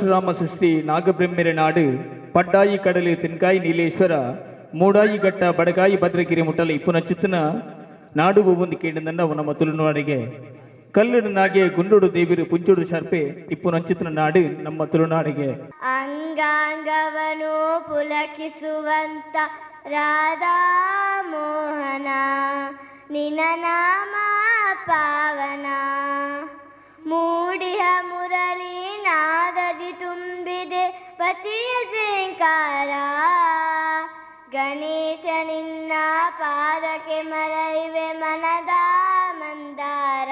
ಪರಶುರಾಮ ಸೃಷ್ಟಿ ನಾಗಬ್ರಹ್ಮೆರೆ ನಾಡು ಪಡ್ಡಾಯಿ ಕಡಲು ತೆನ್ಕಾಯಿ ನೀಲೇಶ್ವರ ಮೂಡಾಯಿ ಘಟ್ಟ ಬಡಗಾಯಿ ಭದ್ರಗಿರಿ ಮುಟ್ಟಲ ಇಪ್ಪುನ ಚಿತ್ತನ ನಾಡು ಒಂದು ಕೇಳಿದಂಡ ನಮ್ಮ ತುಳುನಾಡಿಗೆ ಕಲ್ಲಡು ನಾಗೆ ಗುಂಡುಡು ದೇವಿರು ಪುಂಚುಡು ಶರ್ಪೆ ಇಪ್ಪುನ ಚಿತ್ತನ ನಾಡು ನಮ್ಮ ತುಳುನಾಡಿಗೆ ಅಂಗಾಂಗವನು ಪುಲಕಿಸುವಂತ ರಾಧಾ ಮೋಹನ ನಿನ ನಾಮ ಪಾವನ ಮೂಡಿಹ ಮುರಳಿ ನಾದದಿ ತುಂಬಿದೆ ಪತಿಯ ಜೇಂಕಾರ ಗಣೇಶ ನಿನ್ನ ಪಾದಕ್ಕೆ ಮರಳಿವೆ ಮನದ ಮಂದಾರ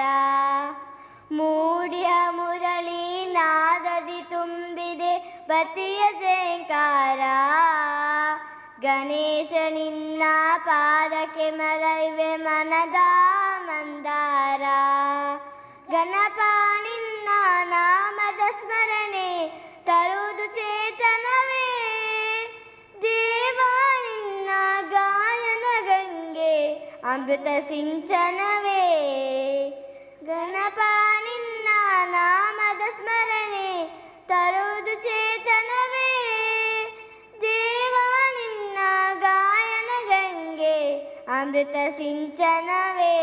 ಮೂಡಿಹ ಮುರಳಿ ನಾದದಿ ತುಂಬಿದೆ ಪತಿಯ ಜೇಂಕಾರ ಗಣೇಶ ನಿನ್ನ ಪಾದಕ್ಕೆ ಮರಳಿವೆ ಮನದ ಮಂದಾರ ಗಣಪ ನಿನ್ನ ನಾಮದ ಸ್ಮರಣೆ ತರುವುದು ಚೇತನವೇ ದೇವ ನಿನ್ನ ಗಾಯನ ಗಂಗೆ ಅಮೃತ ಸಿಂಚನವೇ ಗಣಪ ನಿನ್ನ ನಾಮದ ಸ್ಮರಣೆ ತರುವುದು ಚೇತನವೇ ದೇವ ನಿನ್ನ ಗಾಯನ ಗಂಗೆ ಅಮೃತ ಸಿಂಚನವೇ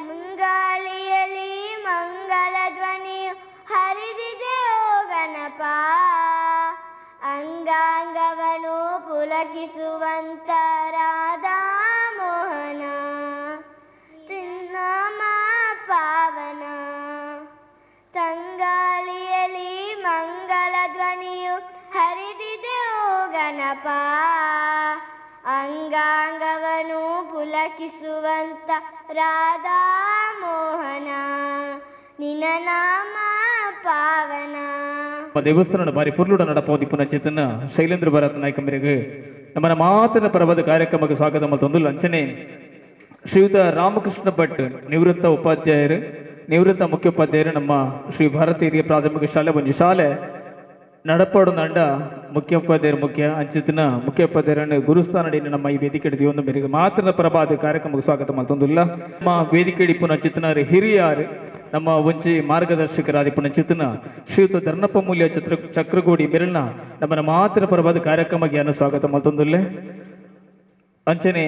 ಮುಂಗಾಲಿಯಲ್ಲಿ ಮಂಗಲ ಧ್ವನಿಯು ಹರಿದಿದೆ ಓ ಗಣಪ ಅಂಗಾಂಗವನು ಪುಲಕಿಸುವಂತ ರಾಧಾ ಮೋಹನ ತಿನ್ನಮ ಪಾವನ ತಂಗಾಲಿಯಲ್ಲಿ ಮಂಗಲ ಧ್ವನಿಯು ಹರಿದಿದೆ ಓ ಗಣಪ ಅಂಗಾಂಗವನು ಪುಲಕಿಸುವಂತ ರಾಧಾ ಮೋಹನ ನಿನ ನಾಮ ಪಾವನ. ದೇವಸ್ಥಾನದ ಬಾರಿ ಪುರ್ಲುಡ ನಡಪೋದಿ ಪುನಃ ಚೇತನ ಶೈಲೇಂದ್ರ ಭರತ್ ನಾಯ್ಕ ಮೇರೆಗೆ ನಮ್ಮನ ಮಾತಿನ ಪರವಾದ ಕಾರ್ಯಕ್ರಮಕ್ಕೆ ಸ್ವಾಗತ ಮತ್ತೊಂದು ಲಂಚನೆ ಶ್ರೀಯುತ ರಾಮಕೃಷ್ಣ ಭಟ್ ನಿವೃತ್ತ ಉಪಾಧ್ಯಾಯರು ನಿವೃತ್ತ ಮುಖ್ಯೋಪಾಧ್ಯಾಯರು ನಮ್ಮ ಶ್ರೀ ಭಾರತೀಯ ಹಿರಿಯ ಪ್ರಾಥಮಿಕ ಶಾಲೆ ಒಂದು ಶಾಲೆ ನಡಪಾಡು ನಂಡ ಮುಖ್ಯೋಪಾಧ್ಯಾಯರು ಮುಖ್ಯ ಅಂಚಿತಿನ ಮುಖ್ಯೋಪಾಧ್ಯಾಯರನ್ನು ಗುರುಸ್ಥಾನಡಿ ನಮ್ಮ ಈ ವೇದಿಕೆ ಒಂದು ಮೇರೆಗೆ ಮಾತಿನ ಪ್ರಭಾದ ಕಾರ್ಯಕ್ರಮಕ್ಕೆ ಸ್ವಾಗತ ಮತ್ತೊಂದಿಲ್ಲ ನಮ್ಮ ವೇದಿಕೆ ಪುನಃ ಚಿತ್ತನ ಹಿರಿಯಾರು ನಮ್ಮ ಒಂಚಿ ಮಾರ್ಗದರ್ಶಕರಾದ ಪುನಃ ಚಿತ್ತನ ಶ್ರೀಯುತ ಧರ್ನಪ್ಪ ಮೂಲ್ಯ ಚಕ್ರಗೋಡಿ ಬೆರಳ್ನ ನಮ್ಮನ ಮಾತಿನ ಪ್ರಭಾದ ಕಾರ್ಯಕ್ರಮಕ್ಕೆ ಅನ್ನು ಸ್ವಾಗತ ಮತ್ತೊಂದಿಲ್ಲ ಅಂಚನೆ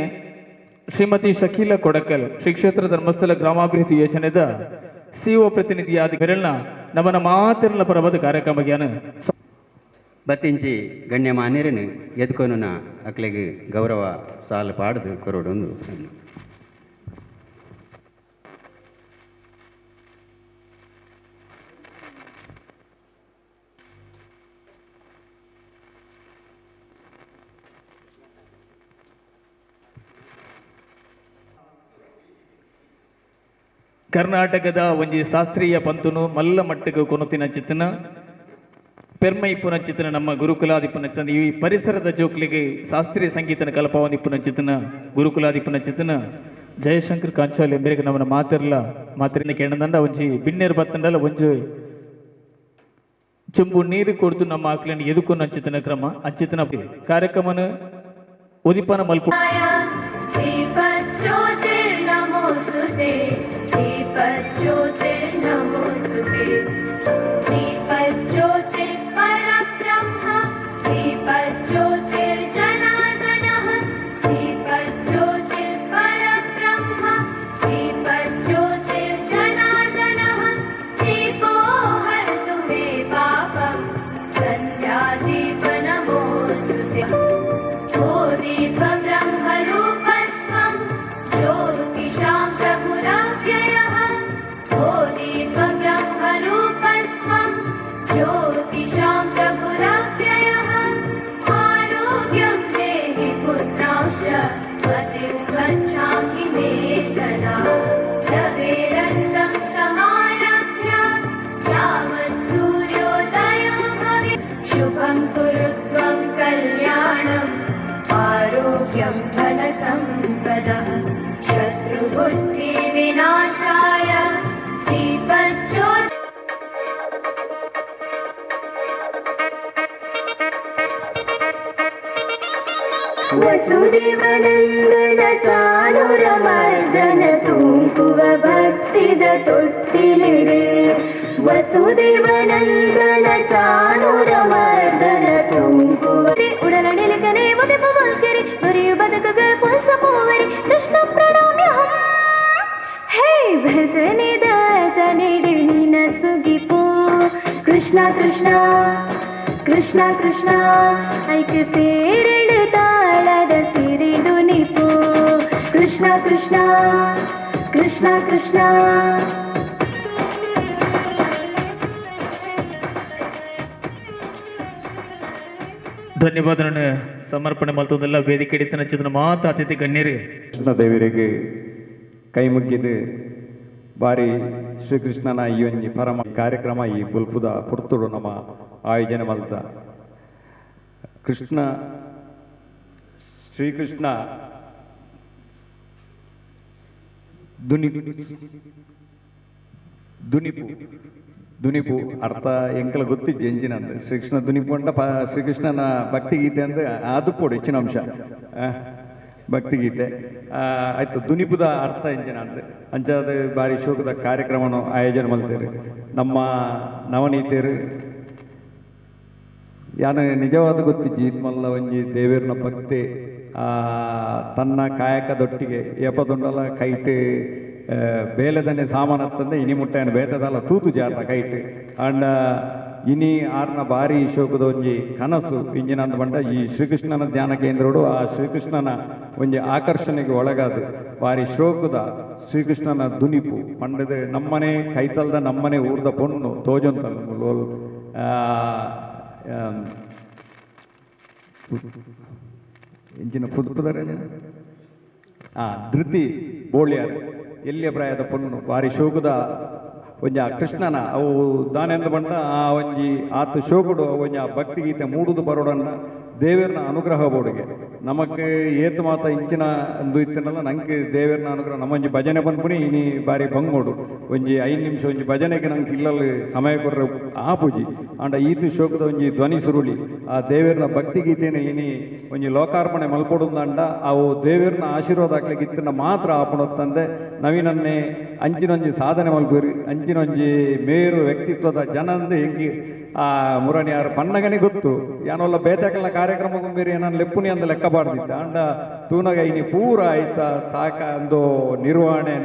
ಶ್ರೀಮತಿ ಶಕೀಲ ಕೊಡಕಲ್ ಶ್ರೀ ಕ್ಷೇತ್ರ ಧರ್ಮಸ್ಥಳ ಗ್ರಾಮಾಭಿವೃದ್ಧಿ ಯೋಜನೆದ ಸಿಒ ಪ್ರತಿನಿಧಿಯಾದ ಬೆರಳ್ನ ನಮ್ಮನ ಮಾತಿನ ಪ್ರಭಾದ ಕಾರ್ಯಕ್ರಮಕ್ಕೆ ಬತ್ತಿಂಚಿ ಗಣ್ಯಮಾನ್ಯರನ್ನು ಎದ್ಕೊನ ಅಕ್ಲೆಗೆ ಗೌರವ ಸಾಲ ಪಾಡ್ದು ಕೊರೋಡೊಂದು ಕರ್ನಾಟಕದ ಒಂಜಿ ಶಾಸ್ತ್ರೀಯ ಪಂತುನು ಮಲ್ಲ ಮಟ್ಟಕ್ಕೆ ಕೊನತಿನ ಚಿತ್ತನ ಪೆರ್ಮೈ ಪುನಚಿತನ ನಮ್ಮ ಗುರುಕುಲಾದಿ ಪುನಚಿತನ ಈ ಪರಿಸರದ ಜೋಕ್ಲಿಗೆ ಶಾಸ್ತ್ರೀಯ ಸಂಗೀತನ ಕಲ್ಪವಾದಿ ಪುನಚಿತನ ಗುರುಕುಲಾದಿ ಪುನಚಿತನ ಜಯಶಂಕರ್ ಕಾಂಚಾಲಿ ಮೇರೆಗೆ ನಮ್ಮನ್ನ ಮಾತಿರನ ಕೇಳದಂಡ ಒಂಜಿ ಬಿನ್ನೇರು ಬತ್ತಂಡಲ್ಲ ಒಂಜಿ ಚುಂಬು ನೀರು ಕೊಡ್ತು ನಮ್ಮ ಆಕ್ಲನ್ನು ಎದುಕೊಂಡು ಹಂಚಿತನ ಕ್ರಮ ಹಂಚಿತನ ಕಾರ್ಯಕ್ರಮನ ಉದಿಪನ ಮಲ್ಪು ವಸುದೇವನಂದನ ಚಾನುರ ಮರ್ದನ ತೂಂಕುವ ಭಕ್ತಿದ ತೊಟ್ಟಿಲಿಡೆ ವಸುದೇವನಂದನ ಚಾಣೂರ ಮರ್ದನ ತುಂಗುವರೆ ಉಡಲಡಿಲಕನೆ ಒದೆಪ ವಾಕ್ಯರೆ ದೊರೆಯು ಬದುಕಗ ಪುಲ್ಸ ಮೂವರೆ ಕೃಷ್ಣ ಪ್ರಣಾಮ್ಯಹಂ ಹೇ ಭಜನಿದ ಜನಿಡೆ ನಿನ ಸುಗಿಪು ಕೃಷ್ಣ ಕೃಷ್ಣ ಕೃಷ್ಣ ಕೃಷ್ಣ ಐಕ ಸೇರಿಳು ತಾಳದ ಸಿರಿದು ನಿಪು ಕೃಷ್ಣ ಕೃಷ್ಣ ಕೃಷ್ಣ ಕೃಷ್ಣ ಧನ್ಯವಾದಗಳನ್ನು ಸಮರ್ಪಣೆ ಮಲ್ತದೆಲ್ಲ ವೇದಿಕೆ ಹಿಡಿತನ ಚಿತ್ರ ಮಾತ ಅತಿಥಿ ಗಣ್ಯರು ಕೃಷ್ಣದೇವರಿಗೆ ಕೈ ಮುಗಿದು ಬಾರಿ ಶ್ರೀಕೃಷ್ಣನ ಈ ಒಂಜಿ ಪರಮ ಕಾರ್ಯಕ್ರಮ ಈ ಬುಲ್ಪುದ ಪುರ್ತುಡು ನಮ್ಮ ಆಯೋಜನೆ ಮಲ್ತ ಶ್ರೀಕೃಷ್ಣ ದುನಿಪು ಅರ್ಥ ಎಂಕಲ ಗೊತ್ತಿದ್ದು ಎಂಜಿನಂದು ಶ್ರೀಕೃಷ್ಣ ದುನಿಪು ಅಂಡ ಶ್ರೀಕೃಷ್ಣನ ಭಕ್ತಿಗೀತೆ ಅಂದ್ರೆ ಅದು ಕೊಡು ಹೆಚ್ಚಿನ ಅಂಶ ಭಕ್ತಿಗೀತೆ ಆಯ್ತು ದುನಿಪುದ ಅರ್ಥ ಎಂಜಿನ ಅಂದ್ರೆ ಅಂಚಾದ ಬಾರಿ ಶೋಕದ ಕಾರ್ಯಕ್ರಮವನ್ನು ಆಯೋಜನೆ ಮಾಡ್ತೇವೆ ನಮ್ಮ ನವನೀತಿಯರು ಯಾನು ನಿಜವಾದ ಗೊತ್ತಿಜ್ಜಿ ಇದ್ಮಲ್ಲ ಒಂಜಿ ದೇವೇರ್ನ ಭಕ್ತಿ ತನ್ನ ಕಾಯಕದೊಟ್ಟಿಗೆ ಏಪದೊಂಡಲ ಕೈಟ್ ಬೇಲೆದನ್ನೇ ಸಾಮಾನತ್ತಂದೆ ಇನಿ ಮುಟ್ಟಾಯನ ಬೇತದಲ್ಲ ತೂತು ಜಾತ ಕೈಟ್ ಅಂಡ ಇನಿ ಆರ್ನ ಭಾರಿ ಶೋಕದ ಒಂಜಿ ಕನಸು ಇಂಜಿನಂದು ಬಂಡ ಈ ಶ್ರೀಕೃಷ್ಣನ ಧ್ಯಾನ ಕೇಂದ್ರಡು ಆ ಶ್ರೀಕೃಷ್ಣನ ಒಂಜಿ ಆಕರ್ಷಣೆಗೆ ಒಳಗಾದು ಭಾರಿ ಶೋಕದ ಶ್ರೀಕೃಷ್ಣನ ದುನಿಪು ಪಂಡದ ನಮ್ಮನೆ ಕೈತಲ್ದ ನಮ್ಮನೆ ಊರ್ದ ಪೊಣ್ಣು ತೋಜೊಂತಲ್ಲ ಎಂಚಿನ ಪುದರ ಧೃತಿ ಬೋಳ್ಯಾರ ಎಲ್ಲಿಯ ಪ್ರಾಯದ ಪೊಣ್ಣು ಭಾರಿ ಶೋಕದ ಒಂಜಿ ಆ ಕೃಷ್ಣನ ಅವು ದಾನೆಂದು ಬಂಡ ಆ ಒಂಜಿ ಆತ ಶೋಕುಡು ಒಂಜಿ ಆ ಭಕ್ತಿಗೀತೆ ಮೂಡುದು ಬರೋಡನ್ನ ದೇವರನ ಅನುಗ್ರಹ ಬೋಡಿಗೆ ನಮಗೆ ಏತು ಮಾತ ಇಂಚಿನ ಒಂದು ಇತ್ತನಲ್ಲ ನಂಗೆ ದೇವರನ ಅನುಗ್ರಹ ನಮ್ಮೊಂಜಿ ಭಜನೆ ಬಂದ್ಪುನಿ ಇನಿ ಬಾರಿ ಬಂಗೋಡು ಒಂಜಿ 5 ನಿಮಿಷ ಒಂಜಿ ಭಜನೆಗೆ ನಂಗೆ ಇಲ್ಲಲ್ಲಿ ಸಮಯ ಕೊರ್ರೆ ಆಪುಜಿ ಅಂಡ ಈತು ಶೋಕದ ಒಂಜಿ ಧ್ವನಿ ಸುರುಳಿ ಆ ದೇವರನ ಭಕ್ತಿಗೀತೆನ ಇನಿ ಒಂಜಿ ಲೋಕಾರ್ಪಣೆ ಮಲ್ಪೊಡುಂದಂಡ ಅವು ದೇವರನ ಆಶೀರ್ವಾದ ಆಗ್ಲಿಕ್ಕೆ ಇತ್ತನ ಮಾತ್ರ ಆಪುಣತ್ತಂದೆ ನವೀನನ್ನೇ ಅಂಚಿನೊಂಜಿ ಸಾಧನೆ ಮಲ್ಪೇರಿ ಅಂಚಿನೊಂಜಿ ಮೇರು ವ್ಯಕ್ತಿತ್ವದ ಜನ ಅಂದ್ರೆ ಹೆಂಗಿ ಆ ಮುರಣಿಯಾರು ಪನ್ನಗನೆ ಗೊತ್ತು ಯಾನೊಲ್ಲ ಬೇತಾಕಲ್ನ ಕಾರ್ಯಕ್ರಮ ಬೇರೆ ನಾನು ಲೆಪ್ಪುನಿ ಅಂದ ಲೆಕ್ಕ ಬಾರ್ದಿತ್ತ ಅಂಡ ತೂನಗ ಇನಿ ಪೂರ ಆಯ್ತಾ ಸಾಕ ಒಂದು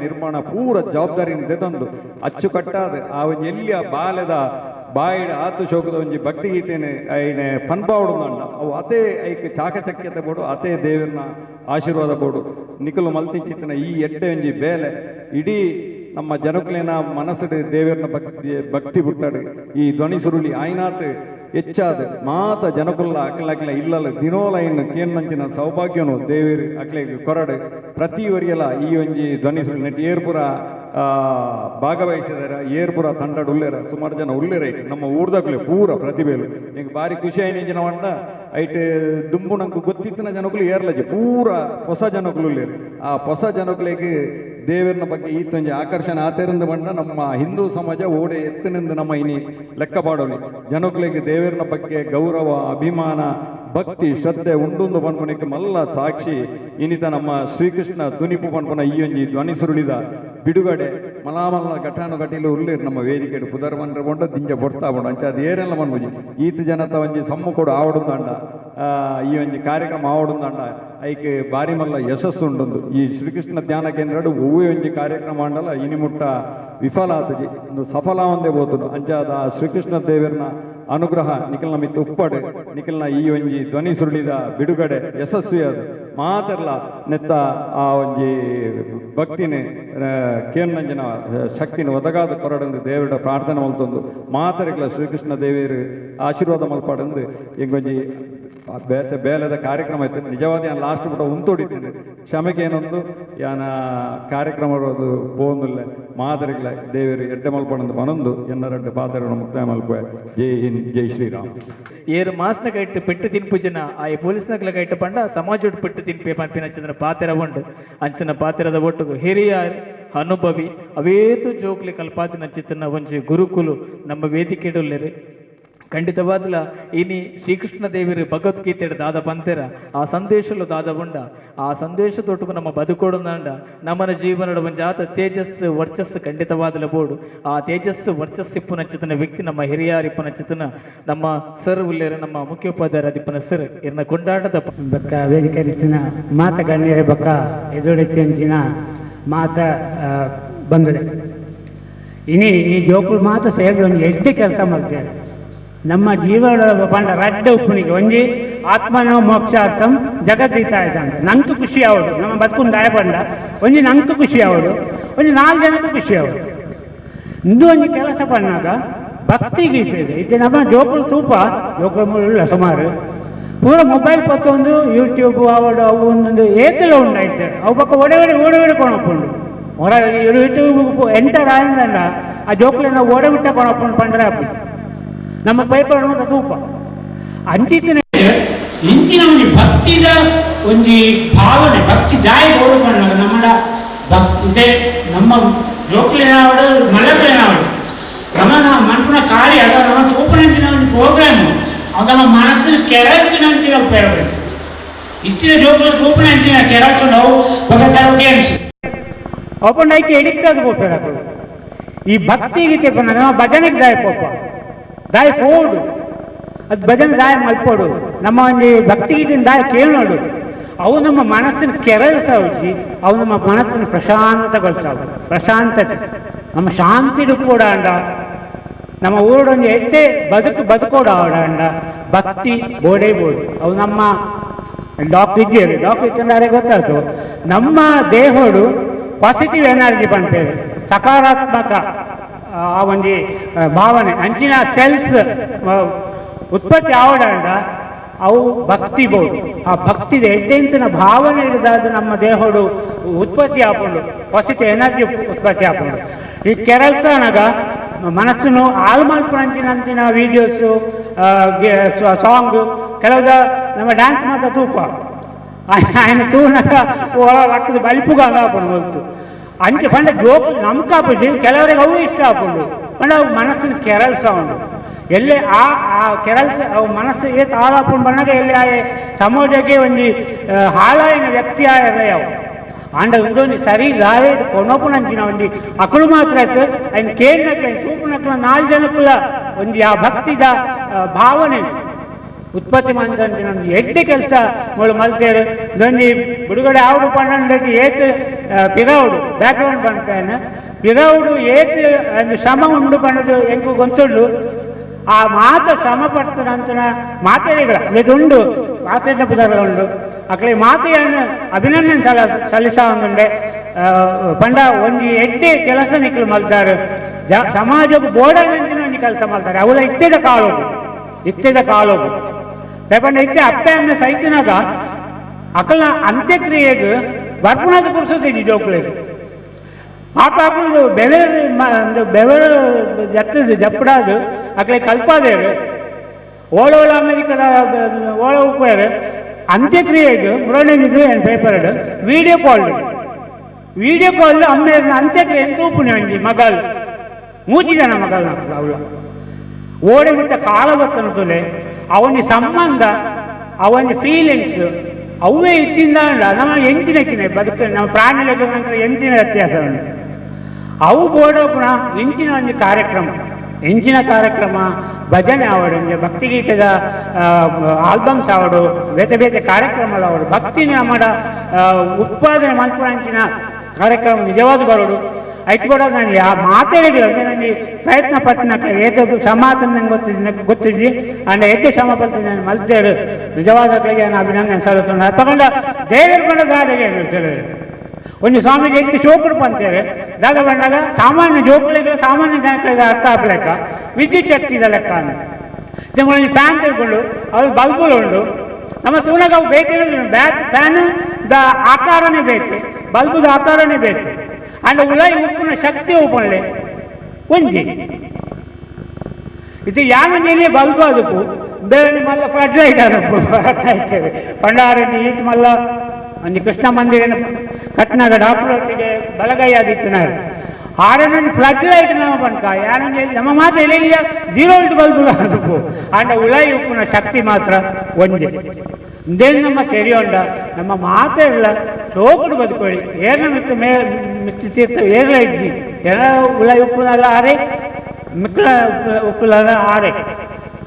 ನಿರ್ಮಾಣ ಪೂರ ಜವಾಬ್ದಾರಿಯಿಂದ ತಂದು ಅಚ್ಚುಕಟ್ಟಾದ ಆ ಒಂದು ಎಲ್ಲಿಯ ಬಾಲ್ಯದ ಬಾಯಿಡ ಆತು ಶೋಕದ ಒಂಜಿ ಭಕ್ತಿಗೀತೆನೆ ಐನೆ ಪನ್ಪಾವಡು ಅಂಡ ಅವು ಅದೇ ಐಕ್ ಚಾಕಚಕ್ಯತೆ ಬೋಡು ಅದೇ ದೇವರನ ಆಶೀರ್ವಾದ ಬೋಡು ನಿಖಲು ಮಲ್ತಿಂಚಿತ್ತಿನ ಈ ಎಡ್ಡೆ ಒಂಜಿ ಬೇಲೆ ಇಡೀ ನಮ್ಮ ಜನಕುಲಿನ ಮನಸ್ಸು ದೇವರನ ಭಕ್ತಿ ಬಿಟ್ಟಾಡು ಈ ಧ್ವನಿ ಸುರುಳಿ ಆಯ್ನಾತ್ ಹೆಚ್ಚಾದ ಮಾತ ಜನಕುಲ್ಲ ಅಕ್ಲಾಕ್ಲ ಇಲ್ಲಲ್ಲ ದಿನೋಲ ಇನ್ನು ಕೇನ್ನಂಚಿನ ಸೌಭಾಗ್ಯನು ದೇವರು ಅಕ್ಲೆಗೆ ಕೊರಡು ಪ್ರತಿ ವರಿಯಲ್ಲ ಈ ಒಂಜಿ ಧ್ವನಿ ಸುರುಳಿ ನೆಟ್ ಏರ್ಪುರ ಭಾಗವಹಿಸಿದಾರ ಏರ್ಪುರ ತಂಡಡು ಉಳ್ಳೇರ ಸುಮಾರು ಜನ ಉಳ್ಳೇರ ನಮ್ಮ ಊರ್ದಾಗ್ಲೆ ಪೂರ ಪ್ರತಿಭೆಲು ನಿಂಗೆ ಭಾರಿ ಖುಷಿ ಆಯ್ನ ಮಂಡ ಐಟ್ ದುಂಬು ನಂಗೆ ಗೊತ್ತಿತ್ತಿನ ಜನಕುಲು ಏರ್ಲಜಿ ಪೂರ ಹೊಸ ಜನಕುಲು ಉಳ್ಳೇರು ಆ ಹೊಸ ಜನಕುಲಿಗೆ ದೇವರನ ಬಗ್ಗೆ ಈತೊಂಜಿ ಆಕರ್ಷಣೆ ಆತರಿಂದ ಬಂಡ ನಮ್ಮ ಹಿಂದೂ ಸಮಾಜ ಓಡೆ ಎತ್ತಿನಿಂದ ನಮ್ಮ ಇನಿ ಲೆಕ್ಕ ಬಾಡೋಲಿ ಜನಕುಲಿಗೆ ದೇವರನ ಬಗ್ಗೆ ಗೌರವ ಅಭಿಮಾನ ಭಕ್ತಿ ಶ್ರದ್ಧೆ ಉಂಡುಂದು ಪನ್ಪುನಕ್ಕೆ ಮಲ್ಲ ಸಾಕ್ಷಿ ಇನಿತ ನಮ್ಮ ಶ್ರೀಕೃಷ್ಣ ದುನಿಪು ಪನ್ಪುನ ಈ ಒಂಜಿ ಧ್ವನಿ ಸುರುಳಿದ ಬಿಡುಗಡೆ ಮಲಾಮಲ್ಲ ಘಟಾನು ಘಟಿಲು ಉಳ್ಳೇರು ನಮ್ಮ ವೇದಿಕೆ ಪುದರ್ ಬಂದ್ರೆ ಬಂಡ ದಿಂಜ ಬೊಡ್ತಾ ಬಂಡ ಅಂಚ ಅದು ಏರೆಲ್ಲ ಮನ್ಬುಜಿ ಈತ ಜನತ ಒಂಜಿ ಸಮ್ಮುಕೊಡು ಆವಡುಂದಂಡ ಈ ಒಂಜಿ ಕಾರ್ಯಕ್ರಮ ಆವಡುಂದಂಡ ಐಕೆ ಬಾರಿ ಮಲ್ಲ ಯಶಸ್ಸು ಉಂಡು ಈ ಶ್ರೀಕೃಷ್ಣ ಧ್ಯಾನ ಕೇಂದ್ರ ಒವ್ವೇ ಒಂಜಿ ಕಾರ್ಯಕ್ರಮ ಅಂಡಲ್ಲ ಇನಿ ಮುಟ್ಟ ವಿಫಲ ಆತಜಿ ಒಂದು ಸಫಲ ಒಂದೇ ಬೋತುಡು ಅಂಚಾದ ಶ್ರೀಕೃಷ್ಣ ದೇವರನ ಅನುಗ್ರಹ ನಿಖಲ್ನ ಮಿತ್ತು ಉಪ್ಪಡು ನಿಖಲ್ನ ಈ ಒಂಜಿ ಧ್ವನಿ ಸುರುಳಿದ ಬಿಡುಗಡೆ ಯಶಸ್ವಿಯಾದ ಮಾತೆರ್ಲ ನೆತ್ತ ಆ ಒಂಜಿ ಭಕ್ತಿನ ಕೇನ್ನಂಜನ ಶಕ್ತಿನ ಒದಗಾದ ಕೊರಡಂದು ದೇವರ ಪ್ರಾರ್ಥನೆ ಮಲ್ತೊಂದು ಮಾತರಿಗಳ ಶ್ರೀಕೃಷ್ಣ ದೇವಿಯರು ಆಶೀರ್ವಾದ ಮಲ್ಪಾಡಂದು ಎಂಗೊಂಜಿ ಬೇಲದ ಕಾರ್ಯಕ್ರಮ ಆಯ್ತು ನಿಜವಾದ ನಾನು ಲಾಸ್ಟ್ ಬಿಟ್ಟು ಉಂತೊಡಿತೀನಿ ಕ್ಷಮೆಗೆ ಏನೊಂದು ಯಾನ ಕಾರ್ಯಕ್ರಮ ಪೋಂದುಲ್ಲ ಮಾದರಿಗಳ ದೇವರು ಎಡ್ಡೆ ಮಲ್ಪಡಂದು ಮನೊಂದು ಎನ್ನರೆಡ್ಡೆ ಪಾತ್ರಗಳನ್ನು ಮುಕ್ತಾಯ ಮಲ್ಪೆ ಜೈ ಹಿಂದ್ ಜೈ ಶ್ರೀರಾಮ್ ಏರು ಮಾಸ್ನ ಕೈಟ್ ಪೆಟ್ಟು ತಿನ್ಪು ಜನ ಆ ಪೊಲೀಸ್ನಕ್ಲ ಕೈಟ್ ಪಂಡ ಸಮಾಜೋಡ್ ಪೆಟ್ಟು ತಿನ್ಪೆ ಪನ್ಪಿನ ಚಂದ್ರ ಪಾತೆರ ಉಂಡು ಅಂಚಿನ ಪಾತೆರದ ಒಟ್ಟು ಹಿರಿಯ ಅನುಭವಿ ಅವೇತು ಜೋಕ್ಲಿ ಕಲ್ಪಾತಿನ ಚಿತ್ರನ ಒಂಜಿ ಗುರುಕುಲು ನಮ್ಮ ವೇದಿಕೆಡುಲ್ಲೆರು ಖಂಡಿತವಾದ್ಲ ಇನಿ ಶ್ರೀಕೃಷ್ಣ ದೇವರು ಭಗವದ್ಗೀತೆ ದಾದ ಪಂತೆರ ಆ ಸಂದೇಶಲು ದಾದ ಉಂಡ ಆ ಸಂದೇಶ ತೊಟ್ಟು ನಮ್ಮ ಬದುಕೋಡುಂದ ನಮ್ಮನ ಜೀವನದ ಒಂದು ಜಾತ ತೇಜಸ್ಸು ವರ್ಚಸ್ಸು ಖಂಡಿತವಾದಲ ಬೋಡು ಆ ತೇಜಸ್ಸು ವರ್ಚಸ್ಸು ಇಪ್ಪು ನಚ್ಚತನ ವ್ಯಕ್ತಿ ನಮ್ಮ ಹಿರಿಯರ್ ಇಪ್ಪು ನಚ್ಚತನ ನಮ್ಮ ಸರ್ ಉಲ್ಲೇರ ನಮ್ಮ ಮುಖ್ಯೋಪಾಧ್ಯಾಯರ ದಿಪ್ಪನ ಸರ್ ಇರ್ನ ಕೊಂಡಾಟದ ಬಕ್ಕ ವೇದಿಕೆ ರೀತಿನ ಮಾತ ಗಣ್ಯರ ಬಕ್ಕ ಎದುರಿನ ಮಾತ ಬಂದರೆ ಇನಿ ಈ ಜೋಕುಲು ಮಾತ ಸೇರಿ ಒಂದು ಎಡ್ಡೆ ಕೆಲಸ ಮಾಡ್ತೇವೆ ನಮ್ಮ ಜೀವನ ಪಂಡ ರಡ್ಡ ಉಪ್ಪುನಿಗೆ ಒಂಜಿ ಆತ್ಮನೋ ಮೋಕ್ಷಾರ್ಥಂ ಜಗದೀತಾಯ್ತ ಅಂತ ನಂಗೆ ಖುಷಿ ಆವಡು ನಮ್ಮ ಬದುಕುಂಡು ದಾಯ ಪಂಡ ಒಂಜಿ ನಂಗೆ ಖುಷಿ ಆವಡು ಒಂಜಿ 4 ಜನಕ್ಕೂ ಖುಷಿ ಆವಡು ಇಂದು ಒಂಜಿ ಕೆಲಸ ಪಣ್ಣಾಗ ಭಕ್ತಿ ಗೀತೆ ಇದೆ ಇದು ನಮ್ಮ ಜೋಕುಲು ತೂಪ ಜೋಕುಲು ಮುಳ್ಳ ಸುಮಾರು ಪೂರ ಮೊಬೈಲ್ ಪತ್ತೊಂದು ಯೂಟ್ಯೂಬ್ ಆವಡು ಅವು ಒಂದೊಂದು ಏತೆಲ್ಲ ಉಂಡಾಯ್ತು ಅವು ಪಕ್ಕ ಓಡಬೇಡಿ ಕೊಣಪ್ಪುಂಡು ಹೊರ ಯೂಟ್ಯೂಬ್ ಎಂಟರ್ ಆಯ್ದಲ್ಲ ಆ ಜೋಕುಲನ್ನ ಓಡಬಿಟ್ಟ ಕೊಣಪ್ಪುಂಡು ಪಂಡ್ರೆ ಅಪ್ಪು ನಮ್ಮ ಪೈಪರ್ ತೂಪ ಅಂಚಿನ ಇಂಚಿನ ಒಂದು ಭಕ್ತಿದ ಒಂದು ಭಾವನೆ ಭಕ್ತಿ ದಾಯಿ ಓಡಿಕೊಂಡ ನಮ್ಮ ಇದೇ ನಮ್ಮ ಜೋಕ್ಲಿನಾವಡು ಮಲಪಿನಾವಡು ನಮ್ಮ ಮನ್ಪುನ ಕಾರ್ಯ ಅದ ನಮ್ಮ ತೂಪನಂಚಿನ ಒಂದು ಪ್ರೋಗ್ರಾಮು ಅದು ನಮ್ಮ ಮನಸ್ಸಿನ ಕೆರಚಿನಂಚಿನ ಉಪಯೋಗ ಇಚ್ಚಿನ ಜೋಕ್ಲ ತೂಪನಂಚಿನ ಕೆರಚು ನಾವು ಬಗತಾರ ಗೇಮ್ಸ್ ಓಪನ್ ಆಯ್ಕೆ ಎಡಿಕ್ಟ್ ಆಗಿ ಹೋಗ್ತಾರೆ ಈ ಭಕ್ತಿ ಗೀತೆ ನಮ್ಮ ಭಜನೆಗೆ ದಾಯ ಪೋಪ ದಾಯ ಹೋಡು ಅದು ಭಜನೆ ದಾಯ ಮಲ್ಪೋಡು ನಮ್ಮ ಒಂದು ಭಕ್ತಿಗೀತಿನ ದಾಯ ಕೇಳೋಡು ಅವು ನಮ್ಮ ಮನಸ್ಸಿನ ಕೆರಳಿಸಾವುಜಿ ಅವು ನಮ್ಮ ಮನಸ್ಸಿನ ಪ್ರಶಾಂತಗೊಳಿಸಾವು ಪ್ರಶಾಂತತೆ ನಮ್ಮ ಶಾಂತಿಡು ಕೂಡ ಅಂಡ ನಮ್ಮ ಊರೊಂದು ಎಷ್ಟೇ ಬದುಕೋಡು ಆವಡ ಭಕ್ತಿ ಬೋಡೇ ಬೋಡು ಅವು ನಮ್ಮ ಡಾಕ್ಟರ್ ಇದ್ದಾರೆ ಗೊತ್ತಾಯ್ತು ನಮ್ಮ ದೇಹೋಡು ಪಾಸಿಟಿವ್ ಎನರ್ಜಿ ಪಂಪೇರು ಸಕಾರಾತ್ಮಕ ಆ ಒಂದು ಭಾವನೆ ಅಂಚಿನ ಸೆಲ್ಸ್ ಉತ್ಪತ್ತಿ ಆವಡಂಡ ಅವು ಭಕ್ತಿ ಬೋದು ಆ ಭಕ್ತಿದ ಎಡ್ಡೆಂಚಿನ ಭಾವನೆ ಇರೋದಾದ ನಮ್ಮ ದೇಹಡು ಉತ್ಪತ್ತಿ ಹಾಕೊಂಡು ಪಾಸಿಟಿವ್ ಎನರ್ಜಿ ಉತ್ಪತ್ತಿ ಹಾಕೊಂಡು ಈ ಕೆರಳ್ತಾನಾಗ ಮನಸ್ಸನ್ನು ಹಾಳು ಮಾಡ್ಕೊಂಡಂಚಿನಂಚಿನ ವೀಡಿಯೋಸು ಸಾಂಗು ಕೆಲವುದ ನಮ್ಮ ಡ್ಯಾನ್ಸ್ ಮಾತ್ರ ತೂಪ ఆయన తూనక అక్కడ బలిపుగా ಹಾಕೊಂಡು ಅಂಚೆ ಪಂಡ ಜೋಕ್ ನಮ್ಗೆ ಹಾಪಿಸಿ ಕೆಲವರಿಗೆ ಅವು ಇಷ್ಟ ಹಾಕೊಂಡು ಪಂಡ ಅವು ಮನಸ್ಸಿನ ಕೆರಳಿಸ ಉಂಡು ಎಲ್ಲೇ ಆ ಕೆರಳಿಸ ಅವು ಮನಸ್ಸು ಏತ್ ಹಾಳಾಕೊಂಡು ಬಂದಾಗ ಎಲ್ಲಿ ಆ ಸಮಾಜಕ್ಕೆ ಒಂದು ಹಾಳಾಯಿನ ವ್ಯಕ್ತಿ ಅವು ಆಂಡ ಒಂದು ಸರಿ ದಾರಿ ಕೊನೊಪ್ಪುನಂಚಿನ ಒಂದು ಅಕಳು ಮಾತ್ರ ఆయన ಕೇಳಿನಕ್ಕೆ ತೂಪುನಕ್ಲ 4 ಜನಕ್ಕುಲ ಒಂದು ಆ ಭಕ್ತಿದ ಭಾವನೆ ಉತ್ಪತ್ತಿ ಮಾಡಿದಂತೆ ನಮ್ಗೆ ಎಡ್ಡೆ ಕೆಲಸ ಮಲ್ತೇರು ಇದೊಂದು ಬಿಡುಗಡೆ ಆవుಡು ಪಂಡಕ್ಕೆ ಏತ್ ಪಿರವುಡು ಬ್ಯಾಕ್ಗ್ರೌಂಡ್ ಪಂಡ್ತಾನೆ ಪಿರವುಡು ಏತ್ ಒಂದು ಶ್ರಮ ಉಂಡು ಪಂಡದು ಎಂಕು ಗೊಂತುಂಡು ಆ ಮಾತ ಶ್ರಮ ಪಡ್ತದಂತನ ಮಾತೆಗಳ ಇದುಂಡು ಮಾತೆಯ ಪುಸ್ತಕ ಉಂಡು ಅಕಡೆ ಮಾತೆಯನ್ನು ಅಭಿನಂದನೆ ಸಲ್ಲಿಸ ಒಂದುಂಡೆ ಪಂಡ ಒಂದು ಎಡ್ಡೆ ಕೆಲಸ ನಿಕ್ಕಲು ಮಲ್ತಾರೆ ಸಮಾಜಕ್ಕೆ ಬೋರ್ಡಂಚಿನ ಒಂದು ಕೆಲಸ ಮಾಡ್ತಾರೆ ಅವರ ಇತ್ತೆದ ಕಾಲೋಗು ಪೇಪಂಡ ಇತ್ತೆ ಅಪ್ಪೆ ಅನ್ನ ಸೈತಿನಾಗ ಅಕಲ ಅಂತ್ಯಕ್ರಿಯೆಗೆ ಬರ್ಪುಣದ ಪುರುಸೋದಿದ್ದಿ ಜೋಕ್ಳಿಗೆ ಪಾಪಾಕಳು ಬೆವರು ಜಪ್ಪಡಾದು ಅಕಲೆ ಕಲ್ಪಾದೇರು ಓಳ ಅಮೆರಿಕದ ಓಳ ಉಪಯೋಗ ಅಂತ್ಯಕ್ರಿಯೆಗೆ ಮುರಳಿದ್ದು ಏನು ಪೇಪರ್ ವಿಡಿಯೋ ಕಾಲ್ ಅಮ್ಮ ಅಂತ್ಯಕ್ರಿಯೆ ತೂಪುಣಿ ಅಂಜಿ ಮಗಳು 3 ಜನ ಮಗಳು ಅವಳು ಓಡಿಬಿಟ್ಟ ಕಾಲ ಗೊತ್ತಂತಲೇ ಅವನ ಸಂಬಂಧ ಅವನ ಫೀಲಿಂಗ್ಸ್ ಅವೇ ಇಚ್ಚಿಂದ ನಮ್ಮ ಎಂಚಿನಕ್ಕಿನ ಬದುಕು ನಮ್ಮ ಪ್ರಾಣಿಗಳ ನಂತರ ಎಂಚಿನ ವ್ಯತ್ಯಾಸ ಉಂಟು ಅವು ಬೋಡೋಗುಣ ಎಂಚಿನ ಒಂದು ಕಾರ್ಯಕ್ರಮ ಭಜನೆ ಆವಡು ಭಕ್ತಿಗೀತದ ಆಲ್ಬಮ್ಸ್ ಆವಡು ಬೇತೆ ಕಾರ್ಯಕ್ರಮಗಳು ಆವಡು ಭಕ್ತಿನ ನಮ್ಮಡ ಉತ್ಪಾದನೆ ಮಾಡ್ಕೊಂಡಂಚಿನ ಕಾರ್ಯಕ್ರಮ ನಿಜವಾದ ಬರೋಡು ಐಟ್ ಕೂಡ ನನಗೆ ಆ ಮಾತಾಡಿದ್ರು ನನಗೆ ಪ್ರಯತ್ನ ಪಟ್ಟಿನಕ್ಕೆ ಏಕೆ ಶ್ರಮಾತ ನಂಗೆ ಗೊತ್ತಿದ್ದಿ ಅಂದ್ರೆ ಏಕೆ ಶ್ರಮ ಪಡ್ತೀನಿ ನಾನು ಮಲ್ತೇರು ನಿಜವಾದ ನಾನು ಅಭಿನಂದನೆ ಸಲ್ಲಿಸೋಣ ತಗೊಂಡ ದೇವರು ಬಂದ ದಾರಿಗೆ ಹೇಳ್ತಾರೆ ಒಂದು ಸ್ವಾಮಿಗೆ ಎಷ್ಟು ಚೋಕಡು ಪಂತೇವೆ ದಾಗ ಬಂದಾಗ ಸಾಮಾನ್ಯ ಜೋಕುಳಿಗೆ ಸಾಮಾನ್ಯ ಜನಗಳಿಗೆ ಅರ್ಥ ಆಗ್ಲೇಕ ವಿದ್ಯುತ್ ಶಕ್ತಿದ ಲೆಕ್ಕ ಒಂದು ಫ್ಯಾನ್ ತಿಳ್ಕೊಂಡು ಅವ್ರು ಬಲ್ಬುಗಳು ಉಂಡು ನಮ್ಮ ತೂನಾಗ ಅವು ಬೇಕಿರೋದು ಫ್ಯಾನ್ ದ ಆಕಾರನೇ ಬೇಕು ಬಲ್ಬುದ ಆಕಾರನೇ ಬೇಕು ಅಂಡ್ ಉಲಾಯಿ ಉಪ್ಪುನ ಶಕ್ತಿ ಉಪ್ಪುನಲೆ ಒಂಜಿ ಇದು ಯಾಮಂಜಲ್ಲಿ ಬಲ್ಬು ಅದಕ್ಕೂ ಬೇರೆ ಮಲ್ಲ ಫ್ಲಡ್ ಲೈಟ್ ಅದಕ್ಕೂ ಪಂಡಾರಣ್ಯ ಈಚ್ ಮಲ್ಲ ಒಂದು ಕೃಷ್ಣ ಮಂದಿರ ಕಟ್ನಾಗ ಡಾಕ್ಟರ್ ಒಟ್ಟಿಗೆ ಬಲಗೈ ಆದಿತ್ತಿನಾರು ಹಾರನೊಂದು ಫ್ಲಡ್ ಲೈಟ್ ನಮ್ಮ ಪಂಕ ಯಾರೊಂದು ನಮ್ಮ ಮಾತ್ರ ಎಲ್ಲಿ 0 ವೋಲ್ಟ್ ಬಲ್ಬುಲ ಅದಕ್ಕೂ ಅಂಡ ಉಳಾಯಿ ಉಪ್ಪುನ ಶಕ್ತಿ ಮಾತ್ರ ಒಂದೇ ಇಂದೇನು ನಮ್ಮ ಕೆರಿಯೊಂಡ ನಮ್ಮ ಮಾತೆಲ್ಲ ಸೋಕುಡು ಬದುಕೊಳ್ಳಿ ಏರ್ನ ಮಿತ್ತು ತೀರ್ಥ ಏರ್ಲ ಇಜ್ಜಿ ಎಲ್ಲ ಉಳಾಯಿ ಉಪ್ಪುನೆಲ್ಲ ಆರೆ ಮಿಕ್ಕಲ ಉಪ್ಪುಲೆಲ್ಲ ಆರೆ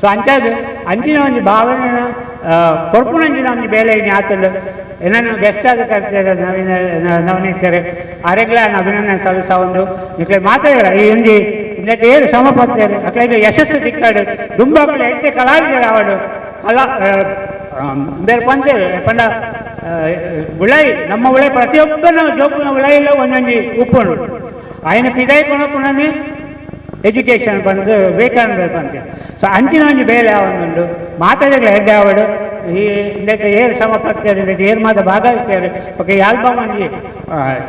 ಸೊ ಅಂಚಾದು ಅಂಚಿನ ಒಂದು ಭಾವನೆ ಕೊರ್ಪುನಂಚಿನ ಒಂದು ಬೇಲೆ ಇನ್ನು ಆತಲು ಏನನ್ನು ಗೆಸ್ಟ್ ಆಗಿ ಕರ್ತಾರೆ ನವನೀತರು ಆರೆಗ್ಲ ಅಭಿನಂದನೆ ಸಲ್ಲಿಸ ಒಂದು ನಿಕ್ಲೆ ಮಾತಾಡಿರ ಈ ಒಂದು ಇನ್ನಕ್ಕೆ ಏನು ಶ್ರಮ ಪಡ್ತಾರೆ ಅಕ್ಲೈದು ಯಶಸ್ಸು ಸಿಕ್ಕಾಡು ದುಂಬಾಕಲು ಎಂಟೆ ಕಲಾವಿದರು ಅವಡು ಕಲಾ ಬೇರೆ ಪಂಚೇರು ಪಂಡ ಉಳಾಯಿ ನಮ್ಮ ಉಳಾಯಿ ಪ್ರತಿಯೊಬ್ಬನ ಜೋಪುನ ಉಳಾಯಿಲ್ಲ ಒಂದೊಂದು ಉಪ್ಪುಂಡು ఆయన ಪಿದಾಯಿ ಕೊನಪುನನೆ ಎಜುಕೇಷನ್ ಬಂದು ವಿವೇಕಾನಂದ ಬಂತೆ ಸೊ ಅಂಚಿನ ಒಂದು ಬೇಲೆ ಒಂದು ಮಾತಾಡಿದ್ರೆ ಹೆಡ್ಡೆ ಅವಡು ಈ ಇದಕ್ಕೆ ಏರು ಶ್ರಮ ಪಡ್ತಾರೆ ಇದಕ್ಕೆ ಏರು ಮಾತ್ರ ಭಾಗವಹಿಸ್ತಾರೆ ಓಕೆ ಆಲ್ಬಮ್ ಒಂದು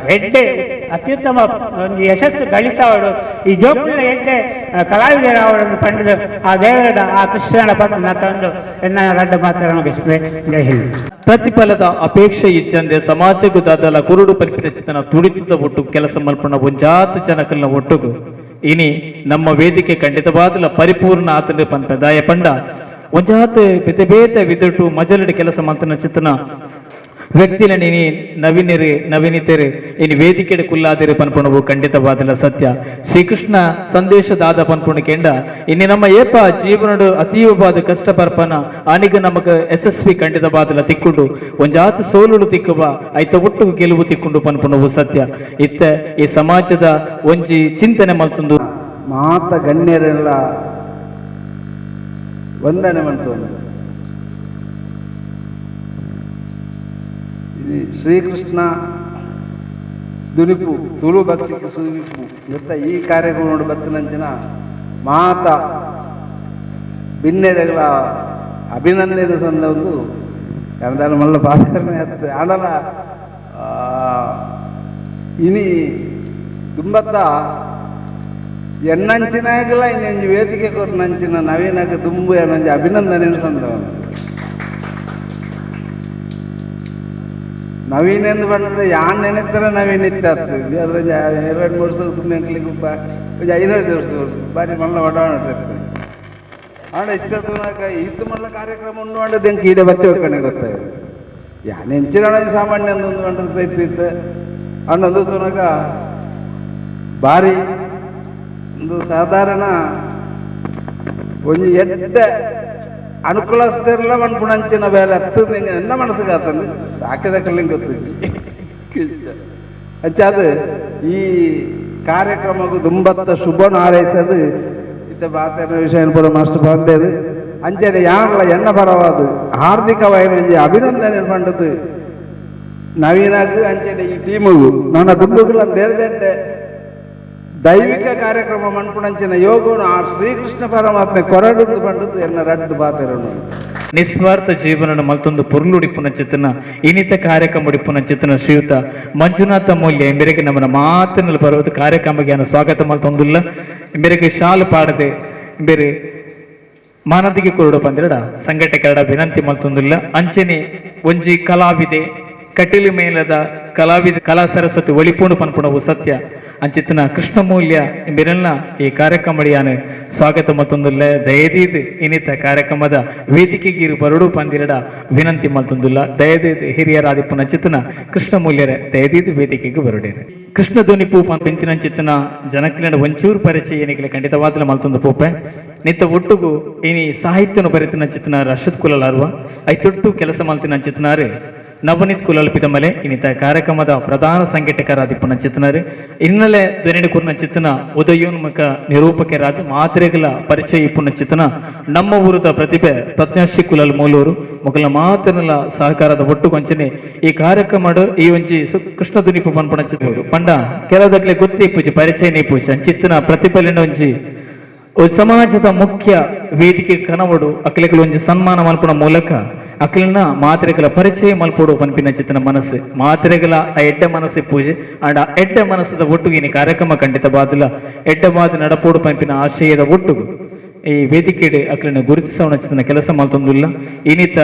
ಹೆಡ್ಡೆ ಅತ್ಯುತ್ತಮ ಒಂದು ಯಶಸ್ಸು ಗಳಿಸವಡು ಈ ಜೋಪುನ ಹೆಡ್ಡೆ ಕಲಾವಿದರ ಅವರನ್ನು ಪಂಡಿದು ಆ ದೇವರ ಆ ಕೃಷ್ಣನ ಪತ್ರ ತಂದು ಎನ್ನ ರಡ್ಡ ಮಾತ್ರ ಮುಗಿಸಿದೆ ಜೈ ಹಿಂದ್. ಪ್ರತಿಫಲದ ಅಪೇಕ್ಷೆ ಇಚ್ಚಂದೆ ಸಮಾಜಕ್ಕೂ ದಾದಲ ಕುರುಡು ಪರಿಪ್ರಚಿತನ ತುಡಿತದ ಒಟ್ಟು ಕೆಲಸ ಮಲ್ಪಣ ಒಂಜಾತ ಜನಕಲ್ನ ಒಟ್ಟುಗು ಇನಿ ನಮ್ಮ ವೇದಿಕೆ ಖಂಡಿತವಾದಲ ಪರಿಪೂರ್ಣ ಆತನ ಪಂಪದಾಯ ಪಂಡ ಒಂಜಾತ ಬೇತೆ ಬೇತೆ ವಿದಟು ಮಜಲಡಿ ಕೆಲಸ ಮಂತನ ಚಿತ್ತನ ವ್ಯಕ್ತಿನ ನೀನಿ ನವೀನಿತರು ಇನಿ ವೇದಿಕೆಡೆ ಕುಲ್ಲಾದಿರು ಪನ್ಪುಣವು ಖಂಡಿತವಾದಲ ಸತ್ಯ ಶ್ರೀಕೃಷ್ಣ ಸಂದೇಶದಾದ ಪನ್ಪುಣ ಕೆಂಡ ಇನ್ನು ನಮ್ಮ ಏಪ ಜೀವನಡು ಅತೀವವಾದ ಕಷ್ಟ ಪರ್ಪನ ಆನಿಗ ನಮಗ ಯಶಸ್ವಿ ಖಂಡಿತವಾದಲ ತಿಕ್ಕುಂಡು ಒಂಜಾತ ಸೋಲುಡು ತಿಕ್ಕುವ ಐತ ಒಟ್ಟು ಗೆಲುವು ತಿಕ್ಕುಂಡು ಪನ್ಪುಣವು ಸತ್ಯ ಇತ್ತ ಈ ಸಮಾಜದ ಒಂಜಿ ಚಿಂತನೆ ಮಲ್ತೊಂದು ಮಾತ ಗಣ್ಯರೆಲ್ಲ ವಂದನೆ ಮಂತೊಂದು ಶ್ರೀಕೃಷ್ಣ ದುನಿಪು ತುಳು ಭಕ್ತಿಗೆ ಸುನಿಪು ಎತ್ತ ಈ ಕಾರ್ಯಕ್ರಮ ನೋಡಿ ಬಸ್ಸಿನಂಚಿನ ಮಾತ ಭಿನ್ನತೆಗಳ ಅಭಿನಂದನೆ ಸಂದ ಒಂದು ಕನ್ನಡ ಮಲ್ಲ ಪಾತ್ರನೇ ಆಡಲ ಇನಿ ತುಂಬತ್ತ ಎನ್ನಂಚಿನಾಗಲ ಇನ್ನೊಂದು ವೇದಿಕೆ ಕೊರ್ನಂಚಿನ ನವೀನಕ್ಕೆ ತುಂಬು ಏನೊಂದು ಅಭಿನಂದನೆ ಸಂದವನು ನವೀನ್ ಎಂದು ಬಂದ್ರೆ ಯಾನ್ ನೆನೆತಾರೆ ನವೀನ್ ಇತ್ತಾತು 2-3 ವರ್ಷ ನೆಕ್ಲಿಕ್ಕೆ 5 ವರ್ಷ ಬಾರಿ ಮಲ್ಲ ಒಡಾಡಿರ್ತಾರೆ ಆಡ ಇತ್ತನಾಗ ಇದು ಮಲ್ಲ ಕಾರ್ಯಕ್ರಮ ಉಂಡು ಮಾಡದೆ ಕೀಡೆ ಬತ್ತೆ ಹೋಗ್ಕಣೆ ಗೊತ್ತಾಯ್ತು ಯಾನ್ ಹೆಂಚಿನ ಸಾಮಾನ್ಯ ಒಂದು ಬಂದಿರ್ತಿತ್ತು ಅನ್ನೋದು ತನಕ ಬಾರಿ ಒಂದು ಸಾಧಾರಣ ಒಂದು ಎಡ್ಡ ಅನುಕೂಲಸ್ಥರೆಲ್ಲ ಮನ್ಪುಣಂಚಿನ ಬೇರೆ ಹತ್ತದ ಹಿಂಗೆ ನನ್ನ ಮನಸ್ಸಿಗೆ ಆತಂದು ಹಾಕಿದ ಕಲ್ಲಿಂಗ್ ಗೊತ್ತಿತ್ತು ಅದು ಈ ಕಾರ್ಯಕ್ರಮಕ್ಕೂ ತುಂಬತ್ತ ಶುಭ ಹಾರೈಸದು ಇತ್ತ ಬಾತನ ವಿಷಯ ಪೂರ ಮಾಸ್ಟರ್ ಬಂದೇದು ಅಂಚನೆ ಯಾನಲ್ಲ ಎಣ್ಣ ಪರವಾದು ಹಾರ್ದಿಕವಾಗಿ ಅಭಿನಂದನೆ ಪಂಡದು ನವೀನಗೂ ಅಂಚನೆ ಈ ಟೀಮಿಗೂ ನನ್ನ ದುಂಬುಗಳ ಬೇರೆ ಬೇರೆ ದೈವಿಕ ಕಾರ್ಯಕ್ರಮ ಮನ್ಪುಣಂಚಿನ ಯೋಗನು ಆ ಶ್ರೀಕೃಷ್ಣ ಪರಮಾತ್ಮೆ ಕೊರಡುದು ಪಂಡದು ಎನ್ನ ರಡ್ಡು ಬಾತಿರೋನು ನಿಸ್ವಾರ್ಥ ಜೀವನ ಮಲ್ತೊಂದು ಪುರ್ಲುಡಿಪುನ ಚಿತ್ತನ ಇನಿತ ಕಾರ್ಯಕ್ರಮ ಉಡಿಪುನ ಚಿತ್ತನ ಶ್ರೀಯುತ ಮಂಜುನಾಥ ಮೌಲ್ಯ ಎಂಬೆರೆಗೆ ನಮ್ಮನ ಮಾತಿನಲ್ಲಿ ಬರುವುದು ಕಾರ್ಯಕ್ರಮಕ್ಕೆ ನಾನು ಸ್ವಾಗತ ಮಲ್ತೊಂದಿಲ್ಲ ಎಂಬೆರೆಗೆ ಶಾಲು ಪಾಡದೆ ಬೇರೆ ಮಾನದಿಗೆ ಕುರುಡು ಪಂದಿರಡ ಸಂಘಟಕರ ವಿನಂತಿ ಮಲ್ತೊಂದಿಲ್ಲ ಅಂಚನೆ ಒಂಜಿ ಕಲಾವಿದೆ ಕಟೀಲು ಮೇಲದ ಕಲಾವಿದ ಕಲಾ ಸರಸ್ವತಿ ಒಳಿಪೂಣು ಪನ್ಪುಣವು ಸತ್ಯ ಅಂಚಿತ್ತಿನ ಕೃಷ್ಣಮೂಲ್ಯ ಎಂಬೆರೆಲ್ಲ ಈ ಕಾರ್ಯಕ್ರಮಡಿಯಾನು ಸ್ವಾಗತ ಮತ್ತೊಂದುಲ್ಲ ದಯದೀದ್ ಇನ್ನಿತ ಕಾರ್ಯಕ್ರಮದ ವೇದಿಕೆಗೆ ಬರಡು ಪಂದಿರಡ ವಿನಂತಿ ಮತ್ತೊಂದುಲ್ಲ ದಯದೀದ್ ಹಿರಿಯರಾದಿಪ್ಪನ ಚಿತ್ತನ ಕೃಷ್ಣಮೂಲ್ಯರ ದಯದೀದ್ ವೇದಿಕೆಗೆ ಬರಡೇನೆ ಕೃಷ್ಣ ಧ್ವನಿ ಪೂಪ ಪೆಂಚಿನ ಚಿತ್ತನ ಜನಕ್ಲಿನ ಒಂಚೂರು ಪರಿಚಯ ಏನಿಗೆ ಖಂಡಿತವಾದಲ ಮಲ್ತೊಂದು ಪೂಪೆ ನಿತ್ತ ಒಟ್ಟುಗು ಇನಿ ಸಾಹಿತ್ಯನು ಬರೆತಿನ ಚಿತ್ತನ ರಶದ್ ಕುಲಲಾರುವ ಐತೊಟ್ಟು ಕೆಲಸ ಮಲ್ತಿನ ಚಿತ್ತನಾರು ನವನೀತ್ ಕುಲಲ್ಪಿತ ಮಲೆ ಇನ್ನಿತ ಕಾರ್ಯಕ್ರಮದ ಪ್ರಧಾನ ಸಂಘಟಕರಾದಿಪ್ಪನ ಚಿತ್ತನರು ಇನ್ನಲೆ ಧ್ವನಿ ಕುರ್ನ ಚಿತ್ತನ ಉದಯೋನ್ಮುಖ ನಿರೂಪಕರಾದ ಮಾತ್ರೆಗಳ ಪರಿಚಯ ಇಪ್ಪುನ ಚಿತ್ತನ ನಮ್ಮ ಊರದ ಪ್ರತಿಭೆ ಪ್ರಜ್ಞಾಶ್ರೀ ಕುಲಲ್ ಮೂಲೂರು ಮೊಗಲ ಮಾತನಲ ಸಹಕಾರದ ಒಟ್ಟು ಕೊಂಚನೆ ಈ ಕಾರ್ಯಕ್ರಮ ಈ ಒಂಜಿ ಕೃಷ್ಣ ಧ್ವನಿಪು ಪನ್ಪುನ ಚಿತ್ತವರು ಪಂಡ ಕೆಲವದಕ್ಲೆ ಗೊತ್ತೇ ಪೂಜೆ ಪರಿಚಯನೇ ಪೂಜೆ ಚಿತ್ತನ ಪ್ರತಿಫಲನ ಒಂಜಿ ಸಮಾಜದ ಮುಖ್ಯ ವೇದಿಕೆ ಕನವಡು ಅಕ್ಲೆಗಳು ಒಂಜಿ ಸನ್ಮಾನ ಮಲ್ಪುನ ಮೂಲಕ ಅಕ್ಲಿನ ಮಾತ್ರೆಗಳ ಪರಿಚಯ ಮಲ್ಪೋಡು ಪನ್ಪಿನ ಚಿತ್ತನ ಮನಸ್ಸು ಮಾತ್ರೆಗಳ ಆ ಎಡ್ಡ ಮನಸ್ಸು ಪೂಜೆ ಅಂಡ್ ಆ ಎಡ್ಡ ಮನಸ್ಸದ ಒಟ್ಟುಗಿನ ಕಾರ್ಯಕ್ರಮ ಖಂಡಿತ ಬಾದಿಲ್ಲ ಎಡ್ಡ ಬಾದು ನಡಪೋಡು ಪಂಪಿನ ಆಶಯದ ಒಟ್ಟುಗು ಈ ವೇದಿಕೆಡೆ ಅಕ್ಲನ್ನು ಗುರುತಿಸೋಣ ಕೆಲಸ ಮಾಡ್ತೊಂದಿಲ್ಲ ಇನ್ನಿತ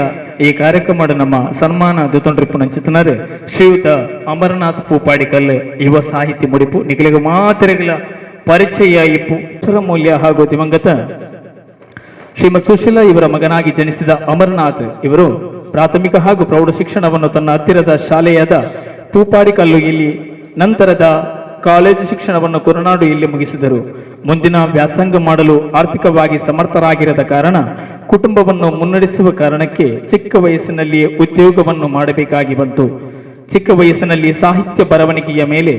ಈ ಕಾರ್ಯಕ್ರಮ ನಮ್ಮ ಸನ್ಮಾನ ದೂತೊಂಡ್ರಿಪ್ಪು ನಂಚಿತನರು ಶ್ರೀಯುತ ಅಮರನಾಥ್ ಪೂಪಾಡಿಕಲ್ ಯುವ ಸಾಹಿತ್ಯ ಮುಡಿಪು ನಿಖಿಲಿಗೆ ಮಾತ್ರೆಗಳ ಪರಿಚಯ ಇಪ್ಪು ಸುರಮೂಲ್ಯ ಹಾಗೂ ದಿವಂಗತ ಶ್ರೀಮತ್ ಸುಶೀಲಾ ಇವರ ಮಗನಾಗಿ ಜನಿಸಿದ ಅಮರನಾಥ್ ಇವರು ಪ್ರಾಥಮಿಕ ಹಾಗೂ ಪ್ರೌಢ ಶಿಕ್ಷಣವನ್ನು ತನ್ನ ಹತ್ತಿರದ ಶಾಲೆಯಾದ ಪೂಪಾಡಿಕಲ್ಲು ಇಲ್ಲಿ ನಂತರದ ಕಾಲೇಜು ಶಿಕ್ಷಣವನ್ನು ಕೊರನಾಡು ಇಲ್ಲಿ ಮುಗಿಸಿದರು. ಮುಂದಿನ ವ್ಯಾಸಂಗ ಮಾಡಲು ಆರ್ಥಿಕವಾಗಿ ಸಮರ್ಥರಾಗಿರದ ಕಾರಣ ಕುಟುಂಬವನ್ನು ಮುನ್ನಡೆಸುವ ಕಾರಣಕ್ಕೆ ಚಿಕ್ಕ ವಯಸ್ಸಿನಲ್ಲಿಯೇ ಉದ್ಯೋಗವನ್ನು ಮಾಡಬೇಕಾಗಿ ಬಂತು. ಚಿಕ್ಕ ವಯಸ್ಸಿನಲ್ಲಿ ಸಾಹಿತ್ಯ ಬರವಣಿಗೆಯ ಮೇಲೆ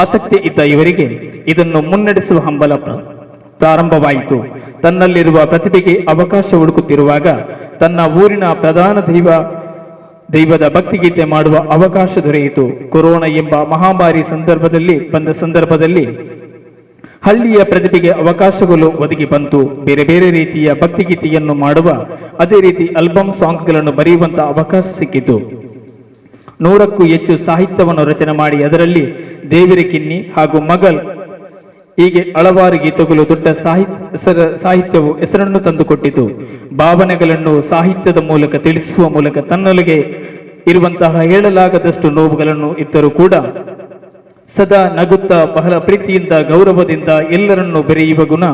ಆಸಕ್ತಿ ಇದ್ದ ಇವರಿಗೆ ಇದನ್ನು ಮುನ್ನಡೆಸುವ ಹಂಬಲ ಪ್ರಾರಂಭವಾಯಿತು. ತನ್ನಲ್ಲಿರುವ ಪ್ರತಿಭೆಗೆ ಅವಕಾಶ ಹುಡುಕುತ್ತಿರುವಾಗ ತನ್ನ ಊರಿನ ಪ್ರಧಾನ ದೈವದ ಭಕ್ತಿಗೀತೆ ಮಾಡುವ ಅವಕಾಶ ದೊರೆಯಿತು. ಕೊರೋನಾ ಎಂಬ ಮಹಾಮಾರಿ ಸಂದರ್ಭದಲ್ಲಿ ಹಳ್ಳಿಯ ಪ್ರತಿಭೆಗೆ ಅವಕಾಶಗಳು ಒದಗಿ ಬಂತು. ಬೇರೆ ಬೇರೆ ರೀತಿಯ ಭಕ್ತಿಗೀತೆಯನ್ನು ಮಾಡುವ, ಅದೇ ರೀತಿ ಆಲ್ಬಮ್ ಸಾಂಗ್ಗಳನ್ನು ಬರೆಯುವಂತ ಅವಕಾಶ ಸಿಕ್ಕಿತು. 100ಕ್ಕೂ ಹೆಚ್ಚು ಸಾಹಿತ್ಯವನ್ನು ರಚನೆ ಮಾಡಿ ಅದರಲ್ಲಿ ದೇವರ ಕಿನ್ನಿ ಹಾಗೂ ಮಗಲ್ ಹೀಗೆ ಹಲವಾರು ಗೀತೆಗಳು ದೊಡ್ಡ ಸಾಹಿತ್ಯವು ಹೆಸರನ್ನು ತಂದುಕೊಟ್ಟಿತು. ಭಾವನೆಗಳನ್ನು ಸಾಹಿತ್ಯದ ಮೂಲಕ ತಿಳಿಸುವ ಮೂಲಕ ತನ್ನೊಳಗೆ ಇರುವಂತಹ ಹೇಳಲಾಗದಷ್ಟು ನೋವುಗಳನ್ನು ಇದ್ದರೂ ಕೂಡ ಸದಾ ನಗುತ್ತಾ ಬಹಳ ಪ್ರೀತಿಯಿಂದ ಗೌರವದಿಂದ ಎಲ್ಲರನ್ನೂ ಬೆರೆಯುವ ಗುಣ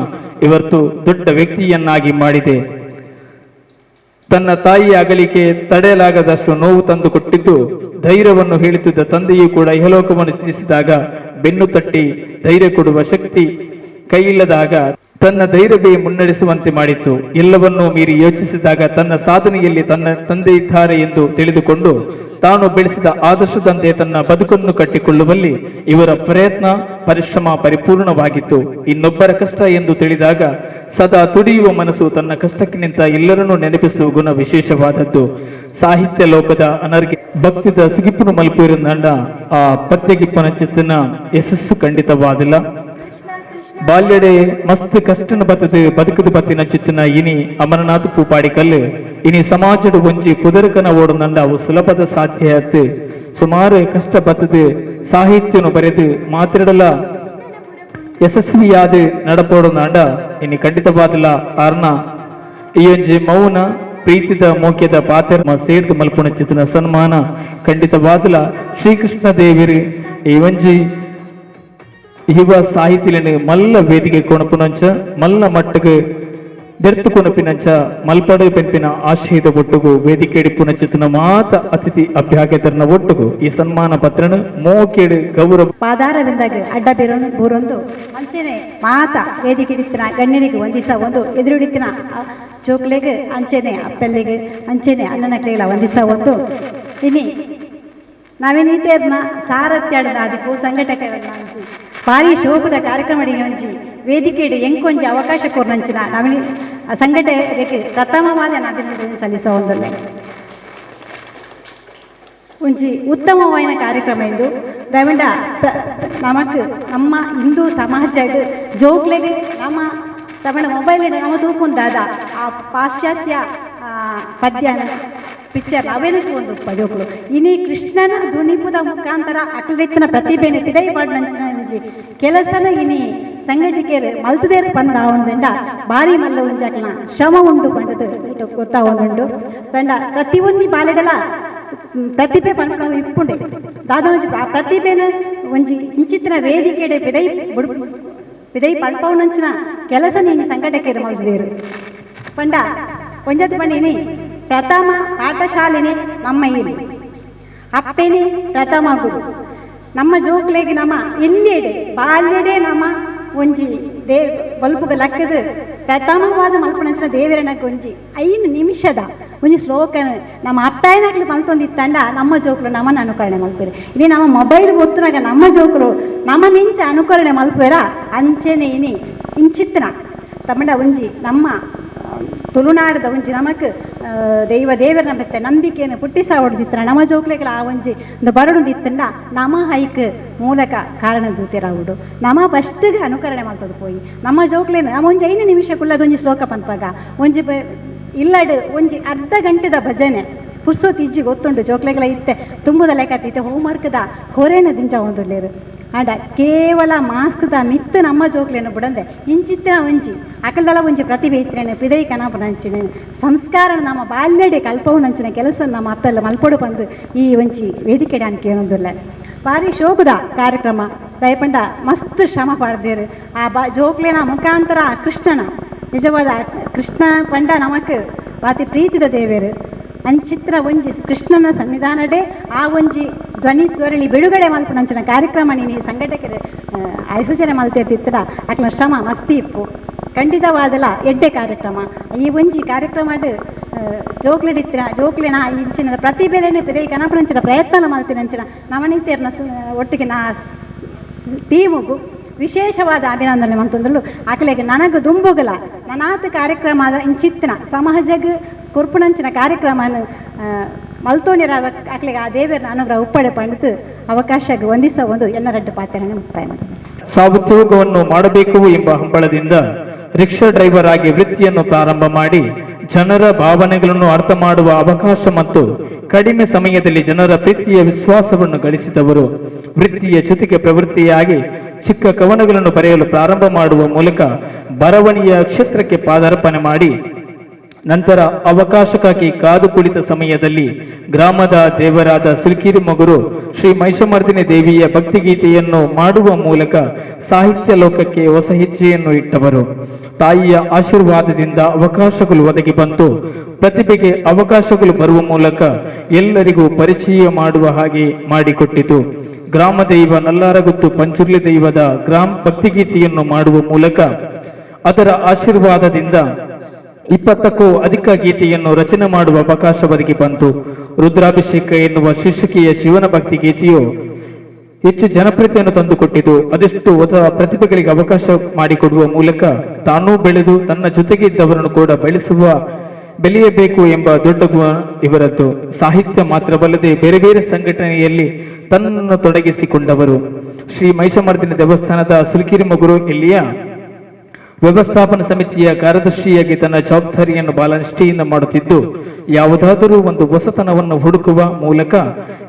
ಇವತ್ತು ದೊಡ್ಡ ವ್ಯಕ್ತಿಯನ್ನಾಗಿ ಮಾಡಿದೆ. ತನ್ನ ತಾಯಿಯ ಅಗಲಿಕೆ ತಡೆಯಲಾಗದಷ್ಟು ನೋವು ತಂದುಕೊಟ್ಟಿದ್ದು ಧೈರ್ಯವನ್ನು ಹೇಳುತ್ತಿದ್ದ ತಂದೆಯೂ ಕೂಡ ಇಹಲೋಕವನ್ನು ತ್ಯಜಿಸಿದಾಗ ಬೆನ್ನು ತಟ್ಟಿ ಧೈರ್ಯ ಕೊಡುವ ಶಕ್ತಿ ಕೈಯಿಲ್ಲದಾಗ ತನ್ನ ಧೈರ್ಯವೇ ಮುನ್ನಡೆಸುವಂತೆ ಮಾಡಿತ್ತು. ಎಲ್ಲವನ್ನೂ ಮೀರಿ ಯೋಚಿಸಿದಾಗ ತನ್ನ ಸಾಧನೆಯಲ್ಲಿ ತನ್ನ ತಂದೆ ಇದ್ದಾರೆ ಎಂದು ತಿಳಿದುಕೊಂಡು ತಾನು ಬೆಳೆಸಿದ ಆದರ್ಶದಂತೆ ತನ್ನ ಬದುಕನ್ನು ಕಟ್ಟಿಕೊಳ್ಳುವಲ್ಲಿ ಇವರ ಪ್ರಯತ್ನ ಪರಿಶ್ರಮ ಪರಿಪೂರ್ಣವಾಗಿತ್ತು. ಇನ್ನೊಬ್ಬರ ಕಷ್ಟ ಎಂದು ತಿಳಿದಾಗ ಸದಾ ತುಡಿಯುವ ಮನಸ್ಸು ತನ್ನ ಕಷ್ಟಕ್ಕೆ ನಿಂತ ಎಲ್ಲರನ್ನೂ ನೆನಪಿಸುವ ಗುಣ ವಿಶೇಷವಾದದ್ದು. ಸಾಹಿತ್ಯ ಲೋಕದ ಅನರ್ಗೆ ಭಕ್ತಿದ ಸಿಗಿಪ್ಪನು ಮಲ್ಪೂರಿನ ಆ ಪತ್ಯಗಿಪ್ಪನ ಚಿತ್ತನ ಯಶಸ್ಸು ಖಂಡಿತವಾದಿಲ್ಲ. ಬಾಲ್ಯಡೆ ಮಸ್ತ್ ಕಷ್ಟನ ಬದುಕದ ಬತ್ತಿನ ಚಿತ್ತನ ಇನಿ ಅಮರನಾಥ್ ಪೂಪಾಡಿಕಲ್ ಇನಿ ಸಮಾಜದ ಒಂಜಿ ಪುದರಕನ ಓಡು ನಂಡ ಅವು ಸುಲಭದ ಸಾಧ್ಯ ಆಯ್ತು. ಸುಮಾರು ಕಷ್ಟ ಬತ್ತದು ಸಾಹಿತ್ಯನು ಬರೆದು ಮಾತಾಡಲ ಯಶಸ್ವಿಯಾದ ನಡಪೋಡು ನಾಡ ಇನಿ ಖಂಡಿತವಾದಿಲ್ಲ. ಕಾರಣ ಈ ಒಂಜಿ ಮೌನ ಪ್ರೀತಿದ ಮೋಕ್ಯದ ಪಾತ್ರ ಸೇರ್ದು ಮಲ್ಪುಣ ಚಿತ್ತನ ಸನ್ಮಾನ ಖಂಡಿತವಾದಿಲ್ಲ. ಶ್ರೀಕೃಷ್ಣ ದೇವಿರು ಈ ಒಂಜಿ ಯುವ ಸಾಹಿತ್ಯలను మల్ల వేదిక కొనపునంచ మల్ల మట్టుకు దెర్తు కొనపినంచ మల్పడు పెంపిన ఆశీద ಒಟ್ಟುಗು ವೇದಿಕೆಡಿ ಪುನಚಿತನ ಮಾತ ಅತಿಥಿ ಅಭ್ಯಾಗತರನ ಒಟ್ಟುಗು ಈ ಸನ್ಮಾನ ಪತ್ರನ ಮೋಕೆಡು ಗೌರವ ಪಾದಾರದಿಂದಾಗ ಅಡ್ಡ ಬೂರೊಂದು ಅಂಚೆನೆ ಮಾತ ವೇದಿಕೆಡಿತ್ತಿನ ಗಣ್ಯನಿಗೆ ಒಂದಿಸ ಒಂದು ಎದುರುಡಿತ್ತಿನ ಚೋಕ್ಲೆಗೆ ಅಂಚೆನೆ ಅಪ್ಪೆಲ್ಲಿಗೆ ಅಂಚೆನೆ ಅಣ್ಣನಕ್ಲೆಲ್ಲ ಒಂದಿಸ ಒಂದು ಇನಿ ನಾವೇನೀತೇರ್ನ ಸಾರಥ್ಯಾಡದ ಅದಕ್ಕೂ ಸಂಘಟಕರನ್ನ ಅಂಚಿ ಭಾರಿ ಶೋಭದ ಕಾರ್ಯಕ್ರಮಡಿಗೆ ಒಂಜಿ ವೇದಿಕೆಡೆ ಎಂಕೊಂಜಿ ಅವಕಾಶ ಕೊರ್ನಂಚಿನ ನಾವಿನಿ ಸಂಘಟನೆಗೆ ಪ್ರಥಮವಾದ ಅಭಿನಂದನೆ ಸಲ್ಲಿಸೋ ಒಂದೊಳ್ಳೆ ಒಂಜಿ ಉತ್ತಮವಾದ ಕಾರ್ಯಕ್ರಮ ಎಂದು ದಯವಿಂದ ನಮಕ್ ನಮ್ಮ ಹಿಂದೂ ಸಮಾಜದ ಜೋಕ್ಲೆಗೆ ನಮ್ಮ ತಮ್ಮ ಮೊಬೈಲ್ ನಮ್ಮ ತೂಕೊಂದಾದ ಆ ಪಾಶ್ಚಾತ್ಯ ಪದ್ಯನ ಪಿಕ್ಚರ್ ಅವೇನಕ್ಕೆ ಒಂದು ಪಜೋಕುಲು ಇನಿ ಕೃಷ್ಣನ ಧ್ವನಿಪುದ ಮುಖಾಂತರ ಅಕ್ಲೆತ್ತಿನ ಪ್ರತಿಭೆನ ತಿಡೈ ಪಾಡ್ನಂಚಿನ ಒಂಜಿ ಕೆಲಸನ ಇನಿ ಸಂಘಟಕರು ಮಲ್ತದೇರ್ ಬಂದ ಒಂದಂಡ ಭಾರಿ ಮಲ್ಲ ಒಂಜಾಕನ ಶ್ರಮ ಉಂಡು ಪಂಡದು ಇಟ್ಟು ಗೊತ್ತಾ ಒಂದುಂಡು ಪಂಡ ಪ್ರತಿಯೊಂದು ಬಾಲೆಡಲ ಪ್ರತಿಭೆ ಪಂಡ ಇಪ್ಪುಂಡೆ ದಾದ ಒಂಜಿ ಆ ಪ್ರತಿಭೆನ ಒಂಜಿ ಇಂಚಿತ್ತಿನ ವೇದಿಕೆಡೆ ಪಿದೈ ಪಡ್ಪವನಂಚಿನ ಕೆಲಸ ನೀನು ಸಂಘಟಕರು ಮಲ್ತದೇರು ಪಂಡ ಒಂಜತ್ ಪಂಡಿನಿ ಪ್ರಥಮ ಪಾಠಶಾಲೆನೇ ನಮ್ಮ ಇಲ್ಲಿ ಅಪ್ಪೆನೇ ಪ್ರಥಮ ಗುರು ನಮ್ಮ ಜೋಕ್ಲೆಗೆ ನಮ್ಮ ಎಲ್ಲೆಡೆ ಬಾಲ್ಯಡೆ ನಮ್ಮ ಒಂಜಿ ಬಲ್ಪುಗ ಲಕ್ಕದ ಪ್ರಥಮವಾದ ಮಲ್ಪಣಂಚಿನ ದೇವರನಕ್ಕೆ ಒಂಜಿ 5 ನಿಮಿಷದ ಒಂಜಿ ಶ್ಲೋಕ ನಮ್ಮ ಅಪ್ಪಾಯನಕ್ಲಿ ಮಲ್ತೊಂದಿತ್ತಂಡ ನಮ್ಮ ಜೋಕ್ಲು ನಮ್ಮನ್ನು ಅನುಕರಣೆ ಮಲ್ಪೇರು. ಇಲ್ಲಿ ನಮ್ಮ ಮೊಬೈಲ್ ಗೊತ್ತನಾಗ ನಮ್ಮ ಜೋಕ್ಲು ನಮ್ಮ ನಿಂಚ ಅನುಕರಣೆ ಮಲ್ಪೇರ ಅಂಚೆನೆ ಇನಿ ಇಂಚಿತ್ತನ ತಮ್ಮಡ ಒಂಜಿ ನಮ್ಮ ತುಳುನಾಡದ ಒಂಜಿ ನಮಕ್ ದೇವರ ಮತ್ತೆ ನಂಬಿಕೆಯನ್ನು ಪುಟ್ಟಿಸ ಹೊಡೆದಿತ್ತ ನಮ್ಮ ಜೋಕ್ಲೆಗಳ ಆ ಒಂಜಿ ಒಂದು ಬರಡುದಿತ್ತಂಡ ನಮ್ಮ ಹೈಕ್ ಮೂಲಕ ಕಾರಣ ದೂತಿರಾವುಡು ನಮ್ಮ ಫಸ್ಟ್ಗೆ ಅನುಕರಣೆ ಮಾಡ್ತದೆ ಪೋಯಿ ನಮ್ಮ ಜೋಕ್ಲೆನ ನಮ್ಮ ಒಂಜಿ 5 ನಿಮಿಷಕ್ಕುಳ್ಳದೊಂಜಿ ಶ್ಲೋಕ ಪನ್ಪಾಗ ಒಂಜಿ ಇಲ್ಲಡ್ ಒಂಜಿ ಅರ್ಧ ಗಂಟೆದ ಭಜನೆ ಪುರ್ಸೋತಿ ಇಜ್ಜಿ ಗೊತ್ತುಂಡು ಜೋಕ್ಲೆಗಳ ಇತ್ತೆ ತುಂಬುದ ಲೆಕ್ಕ ಇತ್ತೆ ಹೋಮ್ವರ್ಕ್ದ ಹೊರೇನ ದಿಂಜ ಒಂದುಲ್ಲೇರು ಆಂಡ ಕೇವಲ ಮಾಸ್ಕ್ದ ಮಿತ್ತು ನಮ್ಮ ಜೋಕ್ಲೇನು ಬಿಡಂದೆ ಇಂಚಿತ್ತಿನ ಒಂಜಿ ಅಕಲ್ದಳ ಒಂಜಿ ಪ್ರತಿಭೆ ಇತ್ತೇನೆ ಪಿದೈ ಕನಪನಂಚಿನ ಸಂಸ್ಕಾರ ನಮ್ಮ ಬಾಲ್ಯಡೆ ಕಲ್ಪವನಂಚಿನ ಕೆಲಸ ನಮ್ಮ ಅಪ್ಪೆಲ್ಲ ಮಲ್ಪೊಡು ಬಂದು ಈ ಒಂಜಿ ವೇದಿಕೆ ನಾನು ಕೇಳೋದಿಲ್ಲ ಭಾರಿ ಶೋಕದ ಕಾರ್ಯಕ್ರಮ ದಯಪಂಡ ಮಸ್ತ್ ಶ್ರಮ ಪಡೆದೇರು ಆ ಜೋಕ್ಲೇನ ಮುಖಾಂತರ ಕೃಷ್ಣನ ನಿಜವಾದ ಕೃಷ್ಣ ಪಂಡ ನಮಕ್ ಬಾತಿ ಪ್ರೀತಿದ ದೇವೇರು ಅಂಚಿತ್ರ ಒಂಜಿ ಕೃಷ್ಣನ ಸನ್ನಿಧಾನಡೆ ಆ ಒಂಜಿ ಧ್ವನಿ ಸ್ವರಳಿ ಬಿಡುಗಡೆ ಮಲ್ಪನಂಚಿನ ಕಾರ್ಯಕ್ರಮ ನೀನು ಸಂಘಟಕರು ಆಯೋಜನೆ ಮಲ್ತಿರ್ತಿತ್ರ ಅಕ್ಲ ಶ್ರಮ ಮಸ್ತಿ ಇಪ್ಪು ಖಂಡಿತವಾದಲ್ಲ ಎಡ್ಡೆ ಕಾರ್ಯಕ್ರಮ ಈ ಒಂಜಿ ಕಾರ್ಯಕ್ರಮಡ್ ಜೋಕ್ಲೆಡಿತ್ತಿನ ಜೋಕ್ಲೆನ ಇಂಚಿನ ಪ್ರತಿಭೆಲೆನೆ ಪಿದೈ ಕನಪನಂಚಿನ ಪ್ರಯತ್ನ ಮಲ್ತಿನಂಚಿನ ನವನಿತೇರ್ನ ಒಟ್ಟಿಗೆ ನಾ ಟೀಮುಗು ವಿಶೇಷವಾದ ಅಭಿನಂದನೆ ಮಂತಂದಳು ಆಕಲೆಗೆ ನನಗೆ ದುಂಬುಗಲ ನನಾತ್ ಕಾರ್ಯಕ್ರಮದ ಇಂಚಿತ್ತಿನ ಸಮಾಜಗೆ ಕೊರ್ಪುನಂಚಿನ ಕಾರ್ಯಕ್ರಮವನ್ನು ಮಲ್ತೋಣಿರ ಆಕಲೆಗೆ ಆ ದೇವರ ಅನುಗ್ರಹ ಉಪ್ಪಡೆ ಪಂಡಿತು ಅವಕಾಶಕ್ಕೆ ವಂದಿಸೋ ಒಂದು ಎನ್ನರಡ್ಡು ಪಾತ್ರನೇ ಮುಕ್ತಾಯ ಮಾಡಿದೆ. ಸಾವುದ್ಯೋಗವನ್ನು ಮಾಡಬೇಕು ಎಂಬ ಹಂಬಲದಿಂದ ರಿಕ್ಷಾ ಡ್ರೈವರ್ ಆಗಿ ವೃತ್ತಿಯನ್ನು ಪ್ರಾರಂಭ ಮಾಡಿ ಜನರ ಭಾವನೆಗಳನ್ನು ಅರ್ಥ ಮಾಡುವ ಅವಕಾಶ ಮತ್ತು ಕಡಿಮೆ ಸಮಯದಲ್ಲಿ ಜನರ ಪ್ರೀತಿಯ ವಿಶ್ವಾಸವನ್ನು ಗಳಿಸಿದವರು. ವೃತ್ತಿಯ ಜೊತೆಗೆ ಪ್ರವೃತ್ತಿಯಾಗಿ ಚಿಕ್ಕ ಕವನಗಳನ್ನು ಬರೆಯಲು ಪ್ರಾರಂಭ ಮಾಡುವ ಮೂಲಕ ಬರವಣಿಗೆಯ ಕ್ಷೇತ್ರಕ್ಕೆ ಪಾದಾರ್ಪಣೆ ಮಾಡಿ ನಂತರ ಅವಕಾಶಕ್ಕಾಗಿ ಕಾದು ಕುಳಿತ ಸಮಯದಲ್ಲಿ ಗ್ರಾಮದ ದೇವರಾದ ಸಿಲ್ಕಿರಿ ಮಗುರು ಶ್ರೀ ಮಹಿಷಮರ್ದಿನಿ ದೇವಿಯ ಭಕ್ತಿಗೀತೆಯನ್ನು ಮಾಡುವ ಮೂಲಕ ಸಾಹಿತ್ಯ ಲೋಕಕ್ಕೆ ಹೊಸ ಹೆಜ್ಜೆಯನ್ನು ಇಟ್ಟವರು. ತಾಯಿಯ ಆಶೀರ್ವಾದದಿಂದ ಅವಕಾಶಗಳು ಒದಗಿ ಬಂತು. ಪ್ರತಿಭೆಗೆ ಅವಕಾಶಗಳು ಬರುವ ಮೂಲಕ ಎಲ್ಲರಿಗೂ ಪರಿಚಯ ಮಾಡುವ ಹಾಗೆ ಮಾಡಿಕೊಟ್ಟಿತು. ಗ್ರಾಮ ದೈವ ನಲ್ಲಾರಗುತ್ತು ಪಂಚುರ್ಲಿ ದೈವದ ಗ್ರಾಮ ಭಕ್ತಿಗೀತೆಯನ್ನು ಮಾಡುವ ಮೂಲಕ ಅದರ ಆಶೀರ್ವಾದದಿಂದ 20ಕ್ಕೂ ಅಧಿಕ ಗೀತೆಯನ್ನು ರಚನೆ ಮಾಡುವ ಅವಕಾಶ ಒದಗಿ ಬಂತು. ರುದ್ರಾಭಿಷೇಕ ಎನ್ನುವ ಶೀರ್ಷಿಕೆಯ ಶಿವನ ಭಕ್ತಿ ಗೀತೆಯು ಹೆಚ್ಚು ಜನಪ್ರಿಯತೆಯನ್ನು ತಂದುಕೊಟ್ಟಿತು. ಅದೆಷ್ಟು ಹೊಸ ಪ್ರತಿಭೆಗಳಿಗೆ ಅವಕಾಶ ಮಾಡಿಕೊಡುವ ಮೂಲಕ ತಾನೂ ಬೆಳೆದು ತನ್ನ ಜೊತೆಗೆ ಇದ್ದವರನ್ನು ಕೂಡ ಬೆಳೆಯಬೇಕು ಎಂಬ ದೊಡ್ಡ ಗುಣ ಇವರದ್ದು. ಸಾಹಿತ್ಯ ಮಾತ್ರವಲ್ಲದೆ ಬೇರೆ ಬೇರೆ ಸಂಘಟನೆಯಲ್ಲಿ ತನ್ನನ್ನು ತೊಡಗಿಸಿಕೊಂಡವರು. ಶ್ರೀ ಮಹಿಷಮರ್ದಿನಿ ದೇವಸ್ಥಾನದ ಸುಲ್ಕಿರಿ ಮಗುರು ಇಲ್ಲಿಯ ವ್ಯವಸ್ಥಾಪನಾ ಸಮಿತಿಯ ಕಾರ್ಯದರ್ಶಿಯಾಗಿ ತನ್ನ ಜವಾಬ್ದಾರಿಯನ್ನು ಬಹಳ ನಿಷ್ಠೆಯಿಂದ ಮಾಡುತ್ತಿದ್ದು, ಯಾವುದಾದರೂ ಒಂದು ಹೊಸತನವನ್ನು ಹುಡುಕುವ ಮೂಲಕ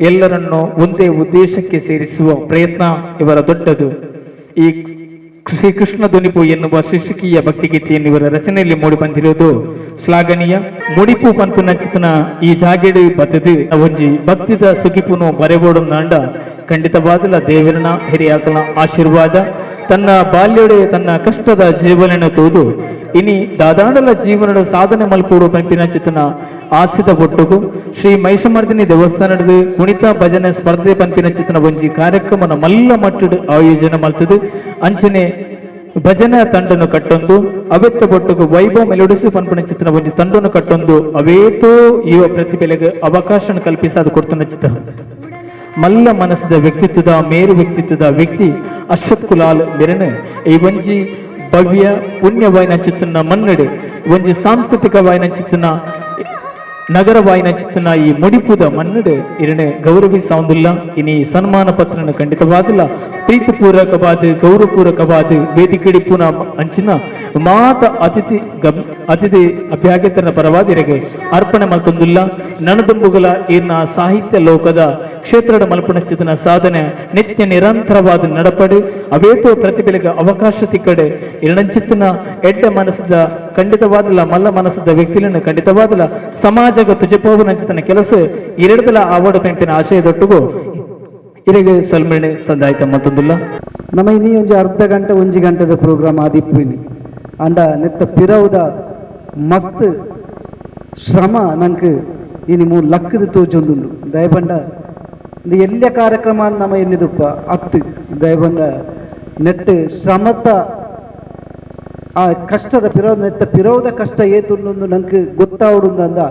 ಎಲ್ಲರನ್ನು ಒಂದೇ ಉದ್ದೇಶಕ್ಕೆ ಸೇರಿಸುವ ಪ್ರಯತ್ನ ಇವರ ದೊಡ್ಡದು. ಈ ಶ್ರೀಕೃಷ್ಣ ಧ್ವನಿಪು ಎನ್ನುವ ಶೀರ್ಷಿಕೆಯ ಭಕ್ತಿಗೀತೆಯನ್ನು ಇವರ ರಚನೆಯಲ್ಲಿ ಮೂಡಿ ಬಂದಿರುವುದು ಶ್ಲಾಘನೀಯ. ಮುಡಿಪು ಪಂಪು ನಂಚಿತನ ಈ ಜಾಗೆಡು ಬತ್ತದು ಒಂಜಿ ಭಕ್ತಿದ ಸುಗಿಪುನು ಬರೆಬೋಡು ನಾಂಡ ಖಂಡಿತವಾದಲ ದೇವರನ ಹಿರಿಯಾಕಲ ಆಶೀರ್ವಾದ ತನ್ನ ಬಾಲ್ಯಡೆ ತನ್ನ ಕಷ್ಟದ ಜೀವನ ತೋದು ಇನಿ ದಾದಾಂಡಲ ಜೀವನದ ಸಾಧನೆ ಮಲ್ಪೋಡು ಪಂಪಿನ ಚಿತನ ಆಸಿದ ಒಟ್ಟುಗು ಶ್ರೀ ಮಹಿಷಮರ್ದಿನಿ ದೇವಸ್ಥಾನದ ಕುಣಿತ ಭಜನೆ ಸ್ಪರ್ಧೆ ಪಂಪಿನ ಚಿತನ ಒಂಜಿ ಕಾರ್ಯಕ್ರಮನ ಮಲ್ಲ ಮಟ್ಟದ ಆಯೋಜನೆ ಮಲ್ತದು. ಅಂಚನೆ ಭಜನೆ ತಂಡನು ಕಟ್ಟೊಂದು ಅವೆತ್ತ ಬೊಟ್ಟುಗು ವೈಭವ ಮೆಲೋಡಿಸಿ ಪಂಪಿನ ಚಿತನ ಒಂಜಿ ತಂಡನು ಕಟ್ಟೊಂದು ಅವೇತೋ ಯುವ ಪ್ರತಿಭೆಗೆ ಅವಕಾಶ ಕಲ್ಪಿಸದ ಕೊಡ್ತನ ಚಿತ್ರ ಮಲ್ಲ ಮನಸ್ಸದ ವ್ಯಕ್ತಿತ್ವದ ಮೇರು ವ್ಯಕ್ತಿತ್ವದ ವ್ಯಕ್ತಿ ಅಶ್ವಥ್ ಕುಲಾಲ್ ಮೆರನೆ ಈ ಒಂಜಿ ಭವ್ಯ ಪುಣ್ಯವಾಯಿನ ಚಿತ್ರನ ಮನ್ನಡೆ ಒಂಜಿ ಸಾಂಸ್ಕೃತಿಕವಾಯಿನ ಚಿತ್ರನ ನಗರವಾಯಿನ ಚಿತ್ರನ ಈ ಮುಡಿಪುದ ಮನ್ನಡೆ ಇರನೆ ಗೌರವಿಸೌಂದಿಲ್ಲ. ಇನಿ ಸನ್ಮಾನ ಪತ್ರನ ಖಂಡಿತವಾದಿಲ್ಲ ಪ್ರೀತಿಪೂರ್ವಕವಾದ ಗೌರವಪೂರ್ವಕವಾದ ವೇದಿಕೆಡಿಪುನ ಅಂಚಿನ ಮಾತ ಅತಿಥಿ ಅಭ್ಯಾಗತನ ಪರವಾದಿರೆಗೆ ಅರ್ಪಣೆ ಮಲ್ತೊಂದಿಲ್ಲ. ನನದುಂಬುಗಳ ಇರ್ನ ಸಾಹಿತ್ಯ ಲೋಕದ ಕ್ಷೇತ್ರದ ಮಲ್ಪನಸ್ಥಿತನ ಸಾಧನೆ ನಿತ್ಯ ನಿರಂತರವಾದ ನಡಪಡೆ ಅವೇತೋ ಪ್ರತಿಭೆಗೆ ಅವಕಾಶ ತಿಕ್ಕಡೆ ಇರಣಂಚಿತ್ತಿನ ಎಡ್ಡ ಮನಸ್ಸದ ಖಂಡಿತವಾದಲ್ಲ ಮಲ್ಲ ಮನಸ್ಸದ ವ್ಯಕ್ತಿಗಳನ್ನು ಖಂಡಿತವಾದಲ್ಲ ಸಮಾಜಗ ತುಜಪೋವನಂಚಿತನ ಕೆಲಸ ಇರಡದಲ ಆವಡ ಪಂಪಿನ ಆಶಯದೊಟ್ಟಿಗೂ ಇರೆಗೆ ಸಲ್ಮಣೆ ಸಂದಾಯಿತ ಮತ್ತೊಂದಿಲ್ಲ. ನಮ್ಮ ಇನ್ನೀ ಒಂಜಿ ಅರ್ಧ ಗಂಟೆ ಒಂಜಿ ಗಂಟೆದ ಪ್ರೋಗ್ರಾಮ್ ಆದಿಪ್ಪಿನಿ ಅಂಡ ನೆತ್ತ ಪಿರವುದ ಮಸ್ತ್ ಶ್ರಮ ನಂಗೆ ಇನಿ 3 ಲಕ್ಕದ ತೋಜೊಂದುಂಡು ದಯಬಂಡ ಇದು ಎಲ್ಲ ಕಾರ್ಯಕ್ರಮ ನಮ್ಮ ಎನ್ನಿದಪ್ಪ ಅತ್ತು ದಯಬಂಡ ನೆಟ್ಟು ಶ್ರಮದ ಆ ಕಷ್ಟದ ನೆತ್ತ ಪಿರವುದ ಕಷ್ಟ ಏತುಂಡು ನಂಗೆ ಗೊತ್ತಾವುಡುಂದಂದ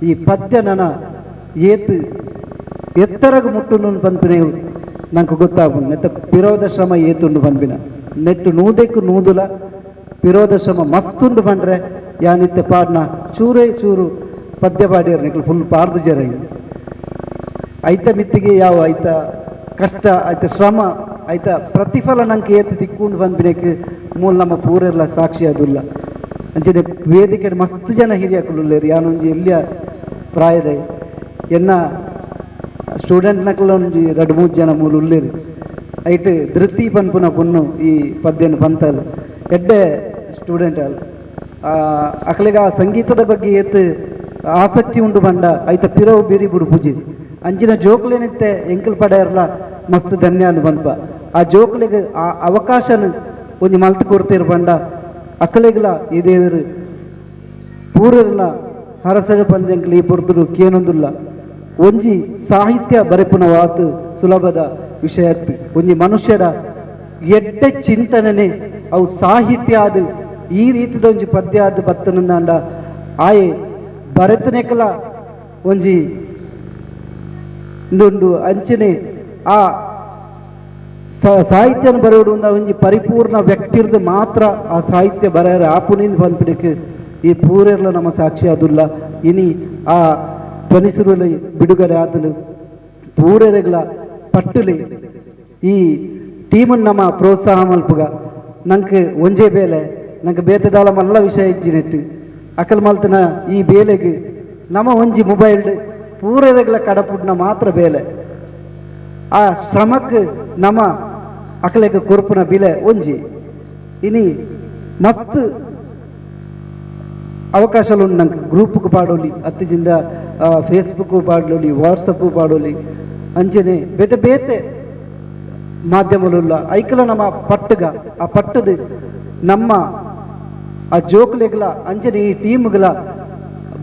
ಈ ಪದ್ಯ ನನ್ನ ಏತು ಎತ್ತರಗ ಮುಟ್ಟುಂಡು ಪಂಪಿನ ನಂಗೆ ಗೊತ್ತಾಗುಂಡು ನೆತ್ತ ಪಿರೋದ ಶ್ರಮ ಏತುಂಡು ಪಂಪಿನ ನೆಟ್ಟು ನೂದೆಕ್ಕು ನೂದುಲ ಪಿರೋದ ಶ್ರಮ ಮಸ್ತುಂಡು ಬಂಡ್ರೆ ಯಾನಿತ್ತೆ ಪಾಡ್ನ ಚೂರೇ ಚೂರು ಪದ್ಯ ಪಾಡ್ಯಾರ ನಿಕ್ಲು ಫುಲ್ ಪಾರ್ದು ಜರ ಐತ ಮಿತ್ತಿಗೆ ಯಾವ ಐತ ಕಷ್ಟ ಐತ ಶ್ರಮ ಐತ ಪ್ರತಿಫಲ ನಂಗೆ ಏತು ತಿಕ್ಕೊಂಡು ಬಂದ್ಬಿಡಕ್ಕೆ ಮೂಲ ನಮ್ಮ ಪೂರೆಲ್ಲ ಸಾಕ್ಷಿ ಅದುಲ್ಲ ಅಂಚೆ ವೇದಿಕೆ ಮಸ್ತ್ ಜನ ಹಿರಿಯಕುಲ್ಲೇರು ಯಾನೊಂಜಿ ಎಲ್ಲಿಯ ಪ್ರಾಯದ ಎನ್ನ ಸ್ಟೂಡೆಂಟ್ ನಕಲ ಒಂಜಿ 2-3 ಜನ ಮೂಲ ಉಳ್ಳೇರು ಐಟ್ ಧೃತಿ ಪನ್ಪುನ ಪುನ್ನು ಈ ಪದ್ಯನ ಪಂತಲ್ ಎಡ್ಡೆ ಸ್ಟೂಡೆಂಟ್ ಅಲ್ಲ ಅಕ್ಲೆಗ ಆ ಸಂಗೀತದ ಬಗ್ಗೆ ಏತ್ ಆಸಕ್ತಿ ಉಂಡು ಬಂಡ ಐತ ಪಿರವು ಬೇರಿ ಬಿಡು ಪೂಜೆ ಅಂಚಿನ ಜೋಕ್ಲೇನಿತ್ತೆ ಎಂಕಲ್ ಪಡೆಯರ್ಲ ಮಸ್ತ್ ಧನ್ಯ ಅಂದು ಬಂಪ ಆ ಜೋಕ್ಲೆಗೆ ಆ ಅವಕಾಶನ ಒಂಜಿ ಮಲ್ತು ಕೊಡ್ತೀರ ಬಂಡ ಅಕ್ಕಲೆಗ್ಲ ಈ ದೇವರು ಪೂರಲ್ಲ ಹರಸಗ ಪಂಜಂಕ್ಲಿ ಪೊರ್ತುಡು ಕೇನೊಂದುಲ್ಲ ಒಂಜಿ ಸಾಹಿತ್ಯ ಬರೆಪುನ ವಾತು ಸುಲಭದ ವಿಷಯ ಒಂಜಿ ಮನುಷ್ಯರ ಎಡ್ಡೆ ಚಿಂತನೆ ಅವು ಸಾಹಿತ್ಯ ಅದು ಈ ರೀತಿದ ಒಂಜಿ ಪದ್ಯ ಅದು ಬತ್ತನಂದಾಂಡ ಆಯೆ ಬರೆತನೆಕಲ ಒಂಜಿ ಇಂದೊಂದು ಅಂಚನೆ ಆ ಸಾಹಿತ್ಯನ ಬರೆಯೋಡು ಒಂಜಿ ಪರಿಪೂರ್ಣ ವ್ಯಕ್ತಿರ್ದು ಮಾತ್ರ ಆ ಸಾಹಿತ್ಯ ಬರೆಯರ ಆಪುನಿಂದ ಬಂದ್ಬಿಡಕ್ಕೆ ಈ ಪೂರೆಲ್ಲ ನಮ್ಮ ಸಾಕ್ಷಿ ಅದುಲ್ಲ ಇನಿ ಆ ಧ್ವನಿಸುರುಲಿ ಬಿಡುಗಡೆ ಆದಲು ಪೂರೆರೆಗಳ ಪಟ್ಟುಲಿ ಈ ಟೀಮನ್ನು ನಮ್ಮ ಪ್ರೋತ್ಸಾಹ ಮಲ್ಪುಗ ನಂಗೆ ಒಂಜೇ ಬೇಲೆ ನಂಗೆ ಬೇತೆದಾಲ ಮಲ್ಲ ವಿಷಯ ಇಜ್ಜಿನೆಟ್ಟು ಅಕಲ್ ಮಲ್ತನ ಈ ಬೇಲೆಗೆ ನಮ್ಮ ಒಂಜಿ ಮೊಬೈಲ್ ಪೂರೆರೆಗಳ ಕಡಪುಡ್ನ ಮಾತ್ರ ಬೇಲೆ ಆ ಶ್ರಮಕ್ಕೆ ನಮ್ಮ ಅಕಲೆಗೆ ಕೊರ್ಪುನ ಬಿಲೆ ಒಂಜಿ ಇನಿ ಮಸ್ತ್ ಅವಕಾಶಲು ಉಂಡು ನಂಗೆ ಗ್ರೂಪ್ಗೆ ಪಾಡೋಲಿ ಅತ್ತಿಜಿಂದ ಫೇಸ್ಬುಕ್ ಪಾಡೋಲಿ ವಾಟ್ಸಪ್ ಪಾಡೋಲಿ ಅಂಚನೆ ಬೇತೆ ಬೇತೆ ಮಾಧ್ಯಮಗಳುಲ್ಲ ಐಕಲ ನಮ್ಮ ಪಟ್ಟಗ ಆ ಪಟ್ಟದು ನಮ್ಮ ಆ ಜೋಕ್ಲೆಗಳ ಅಂಚನೆ ಈ ಟೀಮ್ಗಳ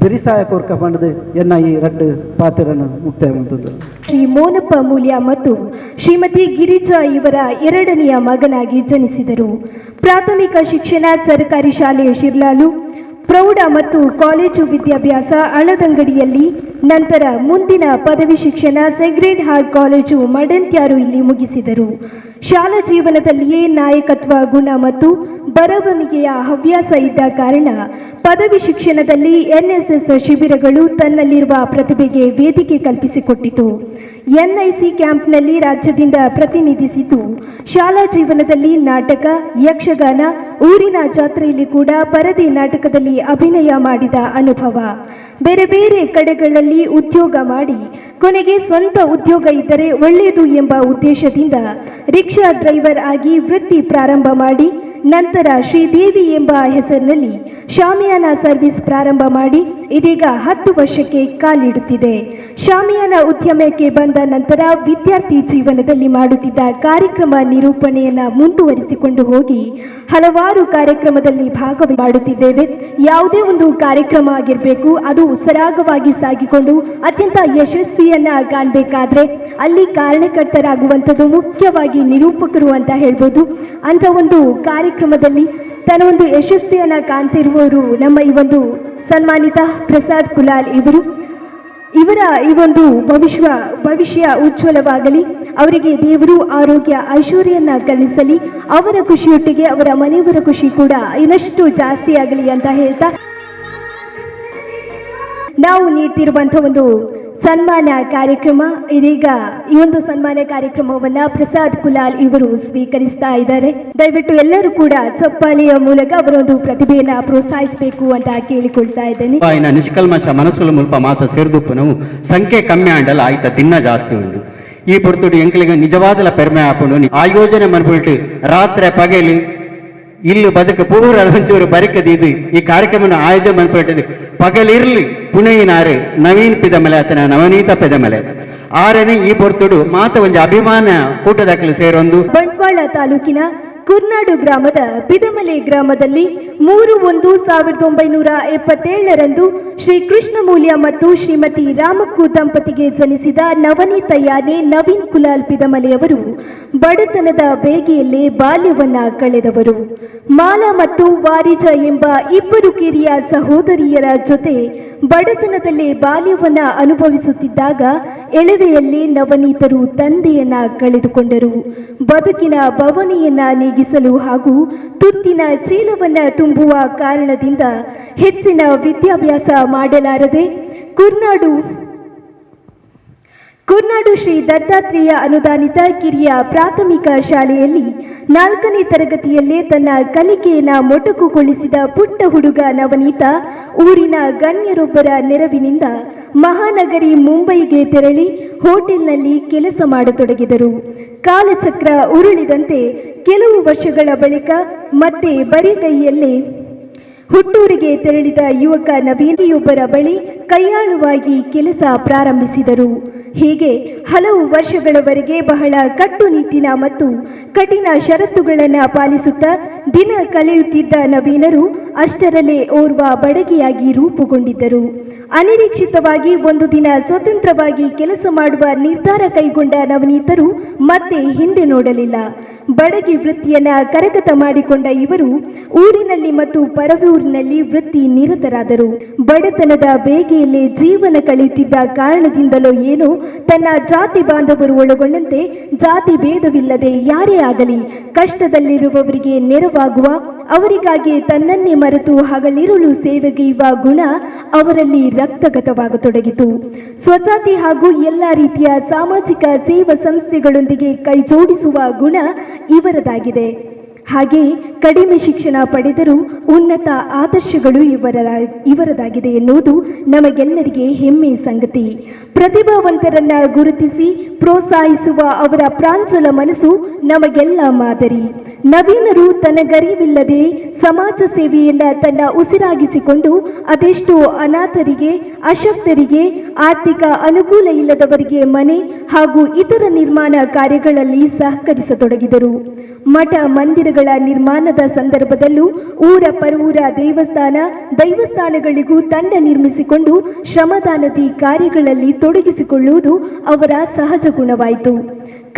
ಬೆರಿಸಾಯ ಕೋರ್ಕ ಪಂಡದು ಎನ್ನ ಈ ರಡ್ಡು ಪಾತ್ರನ ಮುಕ್ತಾಯ ಮಾಡ್ತದೆ. ಶ್ರೀ ಮೋನಪ್ಪ ಮೂಲ್ಯ ಮತ್ತು ಶ್ರೀಮತಿ ಗಿರಿಜಾ ಇವರ ಎರಡನೆಯ ಮಗನಾಗಿ ಜನಿಸಿದರು. ಪ್ರಾಥಮಿಕ ಶಿಕ್ಷಣ ಸರ್ಕಾರಿ ಶಾಲೆ ಶಿರ್ಲಾಲು, ಪ್ರೌಢ ಮತ್ತು ಕಾಲೇಜು ವಿದ್ಯಾಭ್ಯಾಸ ಅಳದಂಗಡಿಯಲ್ಲಿ, ನಂತರ ಮುಂದಿನ ಪದವಿ ಶಿಕ್ಷಣ ಸೇಕ್ರೆಡ್ ಹಾರ್ಟ್ ಕಾಲೇಜು ಮಡಂತ್ಯಾರು ಇಲ್ಲಿ ಮುಗಿಸಿದರು. ಶಾಲಾ ಜೀವನದಲ್ಲಿಯೇ ನಾಯಕತ್ವ ಗುಣ ಮತ್ತು ಬರವಣಿಗೆಯ ಹವ್ಯಾಸ ಇದ್ದ ಕಾರಣ ಪದವಿ ಶಿಕ್ಷಣದಲ್ಲಿ NSS ಶಿಬಿರಗಳು ತನ್ನಲ್ಲಿರುವ ಪ್ರತಿಭೆಗೆ ವೇದಿಕೆ ಕಲ್ಪಿಸಿಕೊಟ್ಟಿತು. NIC ಕ್ಯಾಂಪ್ನಲ್ಲಿ ರಾಜ್ಯದಿಂದ ಪ್ರತಿನಿಧಿಸಿತು. ಶಾಲಾ ಜೀವನದಲ್ಲಿ ನಾಟಕ, ಯಕ್ಷಗಾನ, ಊರಿನ ಜಾತ್ರೆಯಲ್ಲಿ ಕೂಡ ಪರದೆ ನಾಟಕದಲ್ಲಿ ಅಭಿನಯ ಮಾಡಿದ ಅನುಭವ. ಬೇರೆ ಬೇರೆ ಕಡೆಗಳಲ್ಲಿ ಉದ್ಯೋಗ ಮಾಡಿ ಕೊನೆಗೆ ಸ್ವಂತ ಉದ್ಯೋಗ ಇದ್ದರೆ ಒಳ್ಳೆಯದು ಎಂಬ ಉದ್ದೇಶದಿಂದ ರಿಕ್ಷಾ ಡ್ರೈವರ್ ಆಗಿ ವೃತ್ತಿ ಪ್ರಾರಂಭ ಮಾಡಿ ನಂತರ ಶ್ರೀದೇವಿ ಎಂಬ ಹೆಸರಿನಲ್ಲಿ ಶಾಮಿಯಾನ ಸರ್ವಿಸ್ ಪ್ರಾರಂಭ ಮಾಡಿ ಇದೀಗ 10 ವರ್ಷಕ್ಕೆ ಕಾಲಿಡುತ್ತಿದೆ. ಶಾಮಿಯಾನ ಉದ್ಯಮಕ್ಕೆ ಬಂದ ನಂತರ ವಿದ್ಯಾರ್ಥಿ ಜೀವನದಲ್ಲಿ ಮಾಡುತ್ತಿದ್ದ ಕಾರ್ಯಕ್ರಮ ನಿರೂಪಣೆಯನ್ನ ಮುಂದುವರಿಸಿಕೊಂಡು ಹೋಗಿ ಹಲವಾರು ಕಾರ್ಯಕ್ರಮದಲ್ಲಿ ಮಾಡುತ್ತಿದ್ದೇವೆ. ಯಾವುದೇ ಒಂದು ಕಾರ್ಯಕ್ರಮ ಆಗಿರಬೇಕು, ಅದು ಸರಾಗವಾಗಿ ಸಾಗಿಕೊಂಡು ಅತ್ಯಂತ ಯಶಸ್ವಿಯನ್ನ ಕಾಣಬೇಕಾದ್ರೆ ಅಲ್ಲಿ ಕಾರಣಕರ್ತರಾಗುವಂಥದ್ದು ಮುಖ್ಯವಾಗಿ ನಿರೂಪಕರು ಅಂತ ಹೇಳ್ಬೋದು. ಅಂತ ಒಂದು ಕಾರ್ಯಕ್ರಮದಲ್ಲಿ ತನ್ನ ಒಂದು ಯಶಸ್ವಿಯನ್ನ ಕಾಣ್ತಿರುವವರು ನಮ್ಮ ಈ ಒಂದು ಸನ್ಮಾನಿತ ಪ್ರಸಾದ್ ಕುಲಾಲ್ ಇವರು. ಇವರ ಈ ಒಂದು ಭವಿಷ್ಯ ಉಜ್ವಲವಾಗಲಿ, ಅವರಿಗೆ ದೇವರು ಆರೋಗ್ಯ ಐಶ್ವರ್ಯನ್ನ ಕಲಿಸಲಿ, ಅವರ ಖುಷಿಯೊಟ್ಟಿಗೆ ಅವರ ಮನೆಯವರ ಖುಷಿ ಕೂಡ ಇನ್ನಷ್ಟು ಜಾಸ್ತಿ ಆಗಲಿ ಅಂತ ಹೇಳ್ತಾ ನಾವು ನೀಡ್ತಿರುವಂತಹ ಒಂದು ಸನ್ಮಾನ ಕಾರ್ಯಕ್ರಮ ಇದೀಗ ಈ ಒಂದು ಸನ್ಮಾನ ಕಾರ್ಯಕ್ರಮವನ್ನ ಪ್ರಸಾದ್ ಕುಲಾಲ್ ಇವರು ಸ್ವೀಕರಿಸ್ತಾ ಇದ್ದಾರೆ. ದಯವಿಟ್ಟು ಎಲ್ಲರೂ ಕೂಡ ಚಪ್ಪಾಳೆಯ ಮೂಲಕ ಅವರ ಒಂದು ಪ್ರತಿಭೆಯನ್ನ ಪ್ರೋತ್ಸಾಹಿಸಬೇಕು ಅಂತ ಕೇಳಿಕೊಳ್ತಾ ಇದ್ದೇನೆ. ನಿಷ್ಕಲ್ಮಶ ಮನಸ್ಸುಲ ಮುಲ್ಪ ಮಾತ ಸೇರ್ದುಪ್ಪು ನಾವು ಸಂಖ್ಯೆ ಕಮ್ಮಿ ಆಂಡಲ್ಲ ಆಯ್ತ ತಿನ್ನ ಜಾಸ್ತಿ ಉಂಟು. ಈ ಪೊರ್ತುಡು ಎಂಕಲಿಗೆ ನಿಜವಾದಲ ಪೆರ್ಮೆ ಹಾಕೊಂಡು ಆಯೋಜನೆ ಮಾಡ್ಬಿಟ್ಟು ರಾತ್ರಿ ಪಗಲಿ ಇಲ್ಲಿ ಬದುಕು ಪೂರ ಒಂಚೂರು ಬರಿಕದಿದ್ದು ಈ ಕಾರ್ಯಕ್ರಮ ಆಯೋಜನೆ ಮಾಡ್ಬಿಟ್ಟಿದೆ. ಪಗಲಿರ್ಲಿ ಪುಣೆಯಿನಾರು ನವೀನ್ ಪಿದಮಲೆ ಆತನ ನವನೀತ ಪಿದಮಲೆ ಆರನೇ ಈ ಪೊರ್ತುಡು ಮಾತ ಒಂದು ಅಭಿಮಾನ ಕೂಟದಾಕಲು ಸೇರೊಂದು ಬಂಟ್ವಾಳ ತಾಲೂಕಿನ ಕುರ್ನಾಡು ಗ್ರಾಮದ ಪಿದಮಲೆ ಗ್ರಾಮದಲ್ಲಿ 3/1/1977 ಶ್ರೀ ಕೃಷ್ಣಮೂಲ್ಯ ಮತ್ತು ಶ್ರೀಮತಿ ರಾಮಕ್ಕು ದಂಪತಿಗೆ ಜನಿಸಿದ ನವನೀತ ಯಾನೆ ನವೀನ್ ಕುಲಾಲ್ ಪಿದಮಲೆಯವರು ಬಡತನದ ಬೇಗೆಯಲ್ಲೇ ಬಾಲ್ಯವನ್ನ ಕಳೆದವರು. ಮಾಲಾ ಮತ್ತು ವಾರಿಜ ಎಂಬ ಇಬ್ಬರು ಕಿರಿಯ ಸಹೋದರಿಯರ ಜೊತೆ ಬಡತನದಲ್ಲೇ ಬಾಲ್ಯವನ್ನ ಅನುಭವಿಸುತ್ತಿದ್ದಾಗ ಎಳವೆಯಲ್ಲೇ ನವನೀತರು ತಂದೆಯನ್ನ ಕಳೆದುಕೊಂಡರು. ಬದುಕಿನ ಬವಣೆಯನ್ನ ನೀಗಿಸಲು ಹಾಗೂ ತುತ್ತಿನ ಚೀಲವನ್ನ ತುಂಬುವ ಕಾರಣದಿಂದ ಹೆಚ್ಚಿನ ವಿದ್ಯಾಭ್ಯಾಸ ಮಾಡಲಾರದೆ ಕುರ್ನಾಡು ಶ್ರೀ ದತ್ತಾತ್ರೇಯ ಅನುದಾನಿತ ಕಿರಿಯ ಪ್ರಾಥಮಿಕ ಶಾಲೆಯಲ್ಲಿ 4ನೇ ತರಗತಿಯಲ್ಲೇ ತನ್ನ ಕಲಿಕೆಯನ್ನ ಮೊಟಕುಗೊಳಿಸಿದ ಪುಟ್ಟ ಹುಡುಗ ನವನೀತ ಊರಿನ ಗಣ್ಯರೊಬ್ಬರ ನೆರವಿನಿಂದ ಮಹಾನಗರಿ ಮುಂಬೈಗೆ ತೆರಳಿ ಹೋಟೆಲ್ನಲ್ಲಿ ಕೆಲಸ ಮಾಡತೊಡಗಿದರು. ಕಾಲಚಕ್ರ ಉರುಳಿದಂತೆ ಕೆಲವು ವರ್ಷಗಳ ಬಳಿಕ ಮತ್ತೆ ಬರೀ ಕೈಯಲ್ಲೇ ಹುಟ್ಟೂರಿಗೆ ತೆರಳಿದ ಯುವಕ ನವೀನಿಯೊಬ್ಬರ ಬಳಿ ಕೈಯಾಳುವಾಗಿ ಕೆಲಸ ಪ್ರಾರಂಭಿಸಿದರು. ಹೀಗೆ ಹಲವು ವರ್ಷಗಳವರೆಗೆ ಬಹಳ ಕಟ್ಟುನಿಟ್ಟಿನ ಮತ್ತು ಕಠಿಣ ಷರತ್ತುಗಳನ್ನು ಪಾಲಿಸುತ್ತಾ ದಿನ ಕಳೆಯುತ್ತಿದ್ದ ನವೀನರು ಅಷ್ಟರಲ್ಲೇ ಓರ್ವ ಬಡಗಿಯಾಗಿ ರೂಪುಗೊಂಡಿದ್ದರು. ಅನಿರೀಕ್ಷಿತವಾಗಿ ಒಂದು ದಿನ ಸ್ವತಂತ್ರವಾಗಿ ಕೆಲಸ ಮಾಡುವ ನಿರ್ಧಾರ ಕೈಗೊಂಡ ನವನೀತರು ಮತ್ತೆ ಹಿಂದೆ ನೋಡಲಿಲ್ಲ. ಬಡಗಿ ವೃತ್ತಿಯನ್ನ ಕರಗತ ಮಾಡಿಕೊಂಡ ಇವರು ಊರಿನಲ್ಲಿ ಮತ್ತು ಪರವೂರಿನಲ್ಲಿ ವೃತ್ತಿ ನಿರತರಾದರು. ಬಡತನದ ಬೇಗೆಯಲ್ಲೇ ಜೀವನ ಕಳೆಯುತ್ತಿದ್ದ ಕಾರಣದಿಂದಲೋ ಏನೋ ತನ್ನ ಜಾತಿ ಬಾಂಧವರು ಒಳಗೊಂಡಂತೆ ಜಾತಿ ಭೇದವಿಲ್ಲದೆ ಯಾರೇ ಆಗಲಿ ಕಷ್ಟದಲ್ಲಿರುವವರಿಗೆ ನೆರವಾಗುವ, ಅವರಿಗಾಗಿ ತನ್ನನ್ನೇ ಮರೆತು ಹಗಲಿರುಳು ಸೇವೆಗೈಯುವ ಗುಣ ಅವರಲ್ಲಿ ರಕ್ತಗತವಾಗತೊಡಗಿತು. ಸ್ವಜಾತಿ ಹಾಗೂ ಎಲ್ಲ ರೀತಿಯ ಸಾಮಾಜಿಕ ಸೇವಾ ಸಂಸ್ಥೆಗಳೊಂದಿಗೆ ಕೈ ಜೋಡಿಸುವ ಗುಣ ಇವರದಾಗಿದೆ. ಹಾಗೆ ಕಡಿಮೆ ಶಿಕ್ಷಣ ಪಡೆದರೂ ಉನ್ನತ ಆದರ್ಶಗಳು ಇವರದಾಗಿದೆ ಎನ್ನುವುದು ನಮಗೆಲ್ಲರಿಗೆ ಹೆಮ್ಮೆಯ ಸಂಗತಿ. ಪ್ರತಿಭಾವಂತರನ್ನ ಗುರುತಿಸಿ ಪ್ರೋತ್ಸಾಹಿಸುವ ಅವರ ಪ್ರಾಂಜಲ ಮನಸ್ಸು ನಮಗೆಲ್ಲ ಮಾದರಿ. ನವೀನರು ತನಗರಿವಿಲ್ಲದೆ ಸಮಾಜ ಸೇವೆಯನ್ನ ತನ್ನ ಉಸಿರಾಗಿಸಿಕೊಂಡು ಅದೆಷ್ಟೋ ಅನಾಥರಿಗೆ, ಅಶಕ್ತರಿಗೆ, ಆರ್ಥಿಕ ಅನುಕೂಲ ಇಲ್ಲದವರಿಗೆ ಮನೆ ಹಾಗೂ ಇತರ ನಿರ್ಮಾಣ ಕಾರ್ಯಗಳಲ್ಲಿ ಸಹಕರಿಸತೊಡಗಿದರು. ಮಠ ಮಂದಿರಗಳ ನಿರ್ಮಾಣದ ಸಂದರ್ಭದಲ್ಲೂ ಊರ ಪರವೂರ ದೈವಸ್ಥಾನಗಳಿಗೂ ತಂಡ ನಿರ್ಮಿಸಿಕೊಂಡು ಶ್ರಮದಾನದಿ ಕಾರ್ಯಗಳಲ್ಲಿ ತೊಡಗಿಸಿಕೊಳ್ಳುವುದು ಅವರ ಸಹಜ ಗುಣವಾಯಿತು.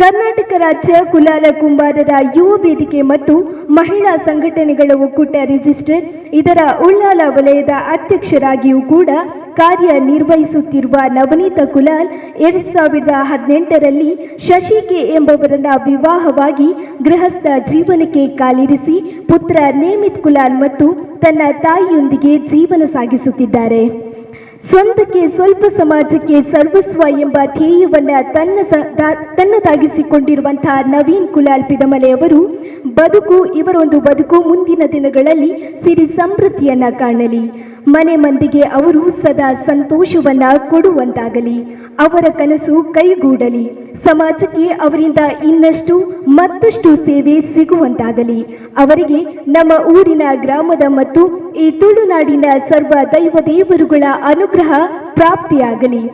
ಕರ್ನಾಟಕ ರಾಜ್ಯ ಕುಲಾಲ ಕುಂಬಾರರ ಯುವ ವೇದಿಕೆ ಮತ್ತು ಮಹಿಳಾ ಸಂಘಟನೆಗಳ ಒಕ್ಕೂಟ ರಿಜಿಸ್ಟರ್ ಇದರ ಉಳ್ಳಾಲ ವಲಯದ ಅಧ್ಯಕ್ಷರಾಗಿಯೂ ಕೂಡ ಕಾರ್ಯನಿರ್ವಹಿಸುತ್ತಿರುವ ನವನೀತ ಕುಲಾಲ್ 2018ರಲ್ಲಿ ಶಶಿಕೆ ಎಂಬವರನ್ನ ವಿವಾಹವಾಗಿ ಗೃಹಸ್ಥ ಜೀವನಕ್ಕೆ ಕಾಲಿರಿಸಿ ಪುತ್ರ ನೇಮಿತ್ ಕುಲಾಲ್ ಮತ್ತು ತನ್ನ ತಾಯಿಯೊಂದಿಗೆ ಜೀವನ ಸಾಗಿಸುತ್ತಿದ್ದಾರೆ. ಸ್ವಂತಕ್ಕೆ ಸ್ವಲ್ಪ ಸಮಾಜಕ್ಕೆ ಸರ್ವಸ್ವ ಎಂಬ ಧ್ಯೇಯವನ್ನ ತನ್ನದಾಗಿಸಿಕೊಂಡಿರುವಂತಹ ನವೀನ್ ಕುಲಾಲ್ ಪಿದಮಲೆಯವರು ಇವರೊಂದು ಬದುಕು ಮುಂದಿನ ದಿನಗಳಲ್ಲಿ ಸಿರಿ ಸಮೃದ್ಧಿಯನ್ನ ಕಾಣಲಿ. ಮನೆ ಮಂದಿಗೆ ಅವರು ಸದಾ ಸಂತೋಷವನ್ನ ಕೊಡುವಂತಾಗಲಿ. ಅವರ ಕನಸು ಕೈಗೂಡಲಿ. ಸಮಾಜಕ್ಕೆ ಅವರಿಂದ ಇನ್ನಷ್ಟು ಮತ್ತಷ್ಟು ಸೇವೆ ಸಿಗುವಂತಾಗಲಿ. ಅವರಿಗೆ ನಮ್ಮ ಊರಿನ ಗ್ರಾಮದ ಮತ್ತು ಈ ತುಳುನಾಡಿನ ಸರ್ವ ದೈವ ದೇವರುಗಳ ಅನುಗ್ರಹ ಪ್ರಾಪ್ತಿಯಾಗಲಿ.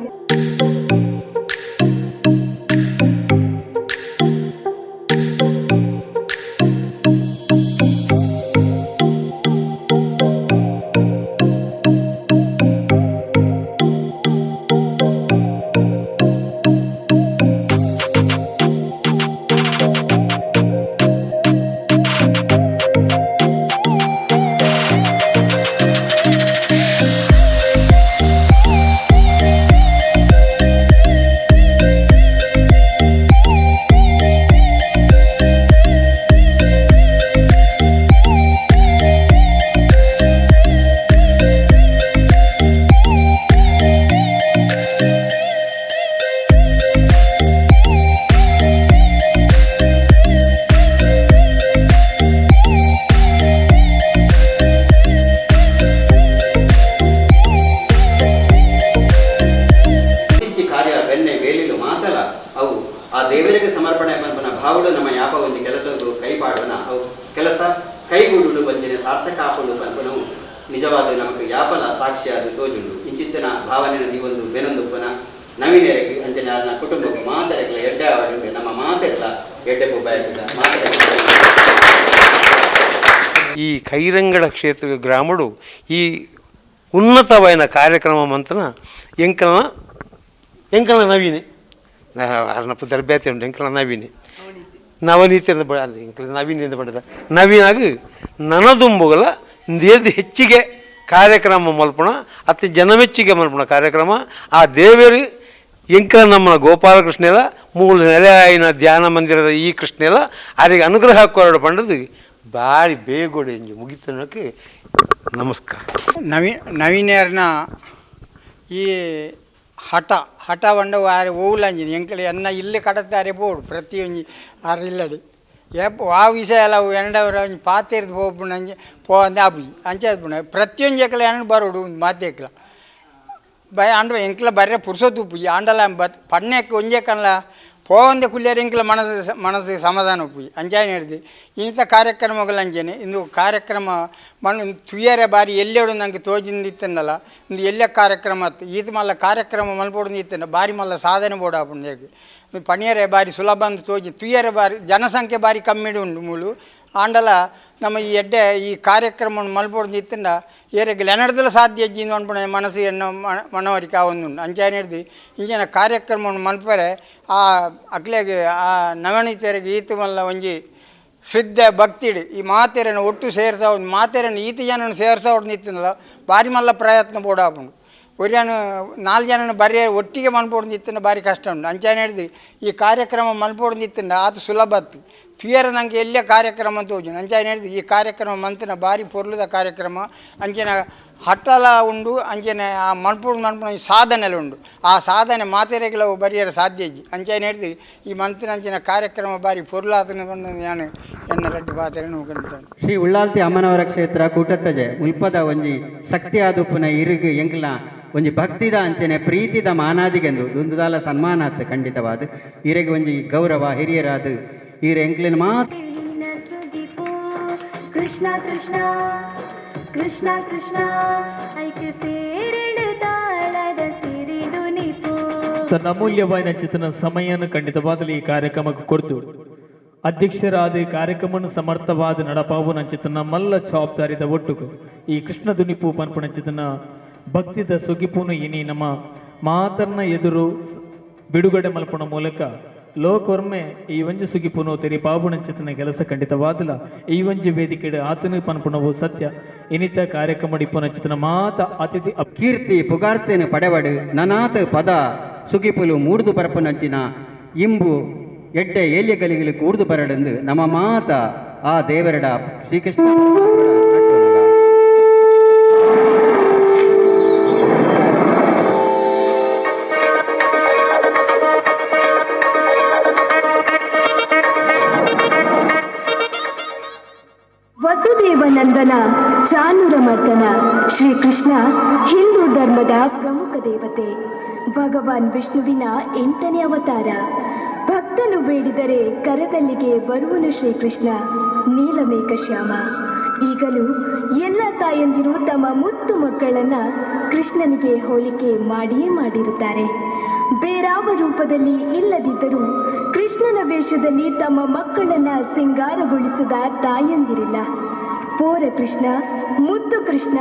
ಕೈಗೂಡುಲು ಬಂದಿನ ಸಾರ್ಥಕ ಆಪಲು ಪನ್ಪನವು ನಿಜವಾದ ನಮಗೆ ಯಾಪನ ಸಾಕ್ಷಿಯಾದ ತೋಜುಂಡು ಇಂಚಿತ್ತಿನ ಭಾವನೆನ ನೀವೊಂದು ಬೆನೊಂದುಪ್ಪನ ನವೀನರಿಗೆ ಅಂಚನೆ ಅದನ್ನ ಕುಟುಂಬಕ್ಕೆ ಮಾತಾಡಕ್ಲ ಎಡ್ಡೆ ಆಡಿದೆ ನಮ್ಮ ಮಾತೆಲ್ಲ ಎಡ್ಡೆ ಪುಬ್ಬಾಯಿಸಿದ ಈ ಕೈರಂಗಡ ಕ್ಷೇತ್ರ ಗ್ರಾಮಡು ಈ ಉನ್ನತವಾದ ಕಾರ್ಯಕ್ರಮ ಮಂತನ ಎಂಕಲ ನವೀನೆ ಅರ್ನಪ್ಪ ತರಬೇತಿ ಉಂಟು ಎಂಕಲ ನವೀನೆ ನವನೀತಿಯಿಂದ ಎಂಕಲ ನವೀನಿಂದ ಪಡೆದ ನವೀನಾಗ ನನದುಂಬುಗಳ ಹೆಚ್ಚಿಗೆ ಕಾರ್ಯಕ್ರಮ ಮಲ್ಪಣ ಅತಿ ಜನಮೆಚ್ಚಿಗೆ ಮಲ್ಪಣ ಕಾರ್ಯಕ್ರಮ ಆ ದೇವರು ಎಂಕಲ ನಮ್ಮ ಗೋಪಾಲಕೃಷ್ಣೆಲ ಮೂಲ ನೆಲೆ ಆಯ್ನ ಧ್ಯಾನ ಮಂದಿರದ ಈ ಕೃಷ್ಣೆಲ ಅವರಿಗೆ ಅನುಗ್ರಹ ಕೊರಡು ಪಂಡದು ಭಾರಿ ಬೇಗೋಡೆ ಎಂಜು ಮುಗಿತನಕ್ಕೆ ನಮಸ್ಕಾರ. ನವೀನೇರ್ನ ಈ ಹಠ ಬಂಡ ಆರೆ ಓವುಲಂಜಿನಿ ಎಂಕಲಿ ಎನ್ನ ಇಲ್ಲಿ ಕಡತಾರೆ ಬೋಡು ಪ್ರತಿಯೊಂದು ಆರು ಇಲ್ಲಡಿ ಆ ವಿಷಯ ಎಲ್ಲ ಎಂಡವರ ಪಾತಿರ್ದು ಹೋಗ್ಬಿಡಂಜಿ ಪೋ ಅಂದೆ ಅಬ್ಬಿ ಅಂಚೆ ಪುಣ ಪ್ರತಿಯೊಂದು ಎಕ್ಕಲ ಎಣ್ಣ ಬರೋಡು ಒಂದು ಮಾತೆಕ್ಕಲ ಭಯ ಅಂಡ ಎಂಕ್ಲ ಬರ್ರೆ ಪುರ್ಸೊತ್ತು ಉಪ್ಪು ಆಂಡಲ ಪಣ್ಣಕ್ಕೆ ಒಂಜೆ ಕಣ್ಲ ಪೋವಂದೆ ಕುಲ್ಲೇರು ಎಂಕ್ಲ ಮನಸ್ಸು ಸಮಾಧಾನ ಉಪ್ಪು ಅಂಜಾನೆ ಹಿಡ್ದು ಇಂಥ ಕಾರ್ಯಕ್ರಮಗಳು ಅಂಜೇನೆ ಇಂದು ಕಾರ್ಯಕ್ರಮ ತುಯ್ಯರೆ ಬಾರಿ ಎಲ್ಲೆಡು ನಂಗೆ ತೋಜಿಂದಿತ್ತಂದಲ್ಲ ಇಂದು ಎಲ್ಲೆ ಕಾರ್ಯಕ್ರಮ ಆಯ್ತು ಈತ ಮಲ್ಲ ಕಾರ್ಯಕ್ರಮ ಮಲ್ಪೊಡು ಇತ್ತಂಡ ಬಾರಿ ಮಲ್ಲ ಸಾಧನೆ ಬೋಡ ಹಾಕೊಂಡು ಹೇಗೆ ಪಣಿಯರೆ ಬಾರಿ ಸುಲಭ ಅಂತ ತೋಜಿ ತುಯ್ಯರೆ ಬಾರಿ ಜನಸಂಖ್ಯೆ ಬಾರಿ ಕಮ್ಮಿಡು ಉಂಡು ಮೂಲು ಆಂಡಲ ನಮ್ಮ ಈ ಎಡ್ಡೆ ಈ ಕಾರ್ಯಕ್ರಮವನ್ನು ಮಲ್ಪೊಡು ಇತ್ತಂಡ ಏರೆಗೆ ಲೆನಡ್ದಲ್ಲ ಸಾಧ್ಯ ಅಜ್ಜಿಂದು ಅನ್ಪಣೆ ಮನಸ್ಸು ಎನ್ನೋ ಮನವರಿಕೆ ಆವೊಂದುಂಡು ಅಂಚಾನೆ ಹಿಡ್ದು ಇಂಚಿನ ಕಾರ್ಯಕ್ರಮವನ್ನು ಮಲ್ಪರೆ ಆ ಅಕ್ಲೆಗೆ ಆ ನವನೀತರಿಗೆ ಈತ ಮಲ್ಲ ಒಂಜಿ ಶ್ರದ್ಧೆ ಭಕ್ತಿಡು ಈ ಮಾತೆರನ್ನು ಒಟ್ಟು ಸೇರ್ಸಾ ಮಾತೆರನ್ನು ಈತ ಜನನ ಸೇರ್ಸಾ ನಿತ್ತನಲ್ಲ ಬಾರಿ ಮಲ್ಲ ಪ್ರಯತ್ನ ಬೋಡ ಹಾಕೊಂಡು ಒರಿಯಾನು 4 ಜನನ ಬರೀ ಒಟ್ಟಿಗೆ ಮಲ್ಪೊಡು ಇತ್ತಂಡ ಭಾರಿ ಕಷ್ಟ ಉಂಟು ಅಂಚಾನೆ ಹಿಡ್ದು ಈ ಕಾರ್ಯಕ್ರಮ ಮಲ್ಪೊಡು ಇತ್ತಂಡ ಆತ ಸುಲಭ ಆತು ತುಯರ ನಂಗೆ ಎಲ್ಲೇ ಕಾರ್ಯಕ್ರಮ ಅಂತ ಹೋಗಿ ಅಂಚಾನೆ ಹಿಡ್ದು ಈ ಕಾರ್ಯಕ್ರಮ ಮಂತನ ಭಾರಿ ಪೊರ್ಲುದ ಕಾರ್ಯಕ್ರಮ ಅಂಚೆನ ಹಟ್ಟಲ ಉಂಡು ಅಂಚೆನೆ ಆ ಮಲ್ಪೊಡು ಸಾಧನೆ ಉಂಡು ಆ ಸಾಧನೆ ಮಾತೆರೆಗಳ ಬರಿಯರ ಸಾಧ್ಯ ಇಜ್ಜಿ ಅಂಚಾನೆ ಹಿಡ್ದು ಈ ಮಂತಿನ ಅಂಚಿನ ಕಾರ್ಯಕ್ರಮ ಭಾರಿ ಪೊರ್ಲಾತನ ನಾನು ಎನ್ನ ರೆಡ್ಡಿ ಪಾತ್ರೆ ನೋಡ್ಕೊಂಡ್ತಾನೆ ಶ್ರೀ ಉಳ್ಳಾಲ್ತಿ ಅಮ್ಮನವರ ಕ್ಷೇತ್ರ ಕೂಟತ್ತಜೆ ಮುಲ್ಪದ ಒಂಜಿ ಶಕ್ತಿ ಆದುಪ್ಪುನ ಇರುಗು ಎಂಕ್ಲ ಒಂಜಿ ಭಕ್ತಿದ ಅಂಚನೆ ಪ್ರೀತಿದ ಮಾನಾದಿಗೆಂದು ದುಂದುದಾಲ ಸನ್ಮಾನ ಆತ ಖಂಡಿತವಾದ ಇರೆಗೆ ಒಂಜಿ ಗೌರವ ಹಿರಿಯರಾದ ಈರ ಎಂಕ್ಲಿನ ಮಾತು ಕೃಷ್ಣ ಕೃಷ್ಣ ಕೃಷ್ಣ ಕೃಷ್ಣ ಐಕೆ ಸೇರಿಡು ತಾಳದ ಸಿರಿದು ನಿಪು ತನ್ನ ಅಮೂಲ್ಯವಾದ ಚಿತ್ರನ ಸಮಯವನ್ನು ಖಂಡಿತವಾಗಲಿ ಈ ಕಾರ್ಯಕ್ರಮಕ್ಕೆ ಕೊಡ್ತು ಅಧ್ಯಕ್ಷರಾದ ಈ ಕಾರ್ಯಕ್ರಮವನ್ನು ಸಮರ್ಥವಾದ ನಡಪಾವು ಚಿತ್ರನ ಮಲ್ಲ ಜವಾಬ್ದಾರಿದ ಒಟ್ಟುಕು ಈ ಕೃಷ್ಣ ದುನಿಪು ಪನ್ಪುಣ ಚಿತ್ರನ ಭಕ್ತಿದ ಸೊಗಿಪುನು ಇನಿ ನಮ್ಮ ಮಾತನ್ನ ಎದುರು ಬಿಡುಗಡೆ ಮಲ್ಪಣ ಮೂಲಕ ಲೋಕೊರ್ಮೆ ಈ ಒಂಜಿ ಸುಗಿಪುನು ತೆರಿ ಪಾಬುಣ ಚಿತ್ರನ ಕೆಲಸ ಖಂಡಿತವಾದಲ ಈ ಒಂಜಿ ವೇದಿಕೆ ಆತನ ಪನ್ಪುಣವು ಸತ್ಯ ಇನಿತ ಕಾರ್ಯಕ್ರಮ ಡಿಪ್ಪುನ ಚಿತ್ರನ ಮಾತ ಅತಿಥಿ ಕೀರ್ತಿ ಪುಗಾರ್ತೇನು ಪಡೆವಡು ನನಾತ ಪದ ಸುಗಿಪುಲು ಮೂಡ್ದು ಪರಪನಂಚಿನ ಇಂಬು ಎಡ್ಡೆ ಏಲ್ಯಗಳಿಗೆ ಕೂಡ್ದು ಬರಡೆಂದು ನಮ್ಮ ಮಾತ ಆ ದೇವರಡ ಶ್ರೀಕೃಷ್ಣ ವಸುದೇವನಂದನ ಚಾನುರಮರ್ದನ ಶ್ರೀಕೃಷ್ಣ ಹಿಂದೂ ಧರ್ಮದ ಪ್ರಮುಖ ದೇವತೆ ಭಗವಾನ್ ವಿಷ್ಣುವಿನ 8ನೇ ಅವತಾರ ಭಕ್ತನು ಬೇಡಿದರೆ ಕರದಲ್ಲಿಗೆ ಬರುವನು ಶ್ರೀಕೃಷ್ಣ ನೀಲಮೇಘ ಶ್ಯಾಮ ಈಗಲೂ ಎಲ್ಲ ತಾಯಂದಿರು ತಮ್ಮ ಮುತ್ತು ಮಕ್ಕಳನ್ನ ಕೃಷ್ಣನಿಗೆ ಹೋಲಿಕೆ ಮಾಡಿಯೇ ಮಾಡಿರುತ್ತಾರೆ ಬೇರಾವ ರೂಪದಲ್ಲಿ ಇಲ್ಲದಿದ್ದರೂ ಕೃಷ್ಣನ ವೇಷದಲ್ಲಿ ತಮ್ಮ ಮಕ್ಕಳನ್ನ ಸಿಂಗಾರಗೊಳಿಸಿದ ತಾಯಂದಿರಿಲ್ಲ ಪೋರ ಕೃಷ್ಣ ಮುದ್ದು ಕೃಷ್ಣ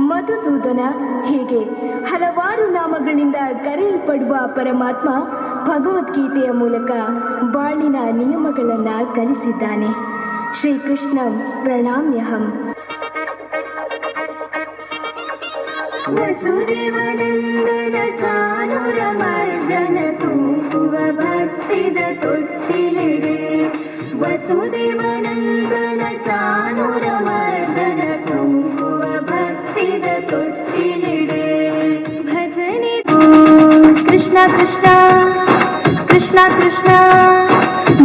ಮಧುಸೂದನ ಹೀಗೆ ಹಲವಾರು ನಾಮಗಳಿಂದ ಕರೆಯಲ್ಪಡುವ ಪರಮಾತ್ಮ ಭಗವದ್ಗೀತೆಯ ಮೂಲಕ ಬಾಳಿನ ನಿಯಮಗಳನ್ನು ಕಲಿಸಿದ್ದಾನೆ ಶ್ರೀಕೃಷ್ಣ ಪ್ರಣಾಮ್ಯಹಂ ವಸುದೇವನಂದನ ಚಾನುರಮರ್ದನ ತೂಕುವ ಭಕ್ತಿದ ತೊಟ್ಟಿಲಿಡೆ ವಸುದೇವನಂದನ ಚಾನುರಮರ್ದನ ತೂಕುವ ಭಕ್ತಿದ ತೊಟ್ಟಿಲಿಡೆ ಭಜನೆ ಕೃಷ್ಣ ಕೃಷ್ಣ ಕೃಷ್ಣ ಕೃಷ್ಣ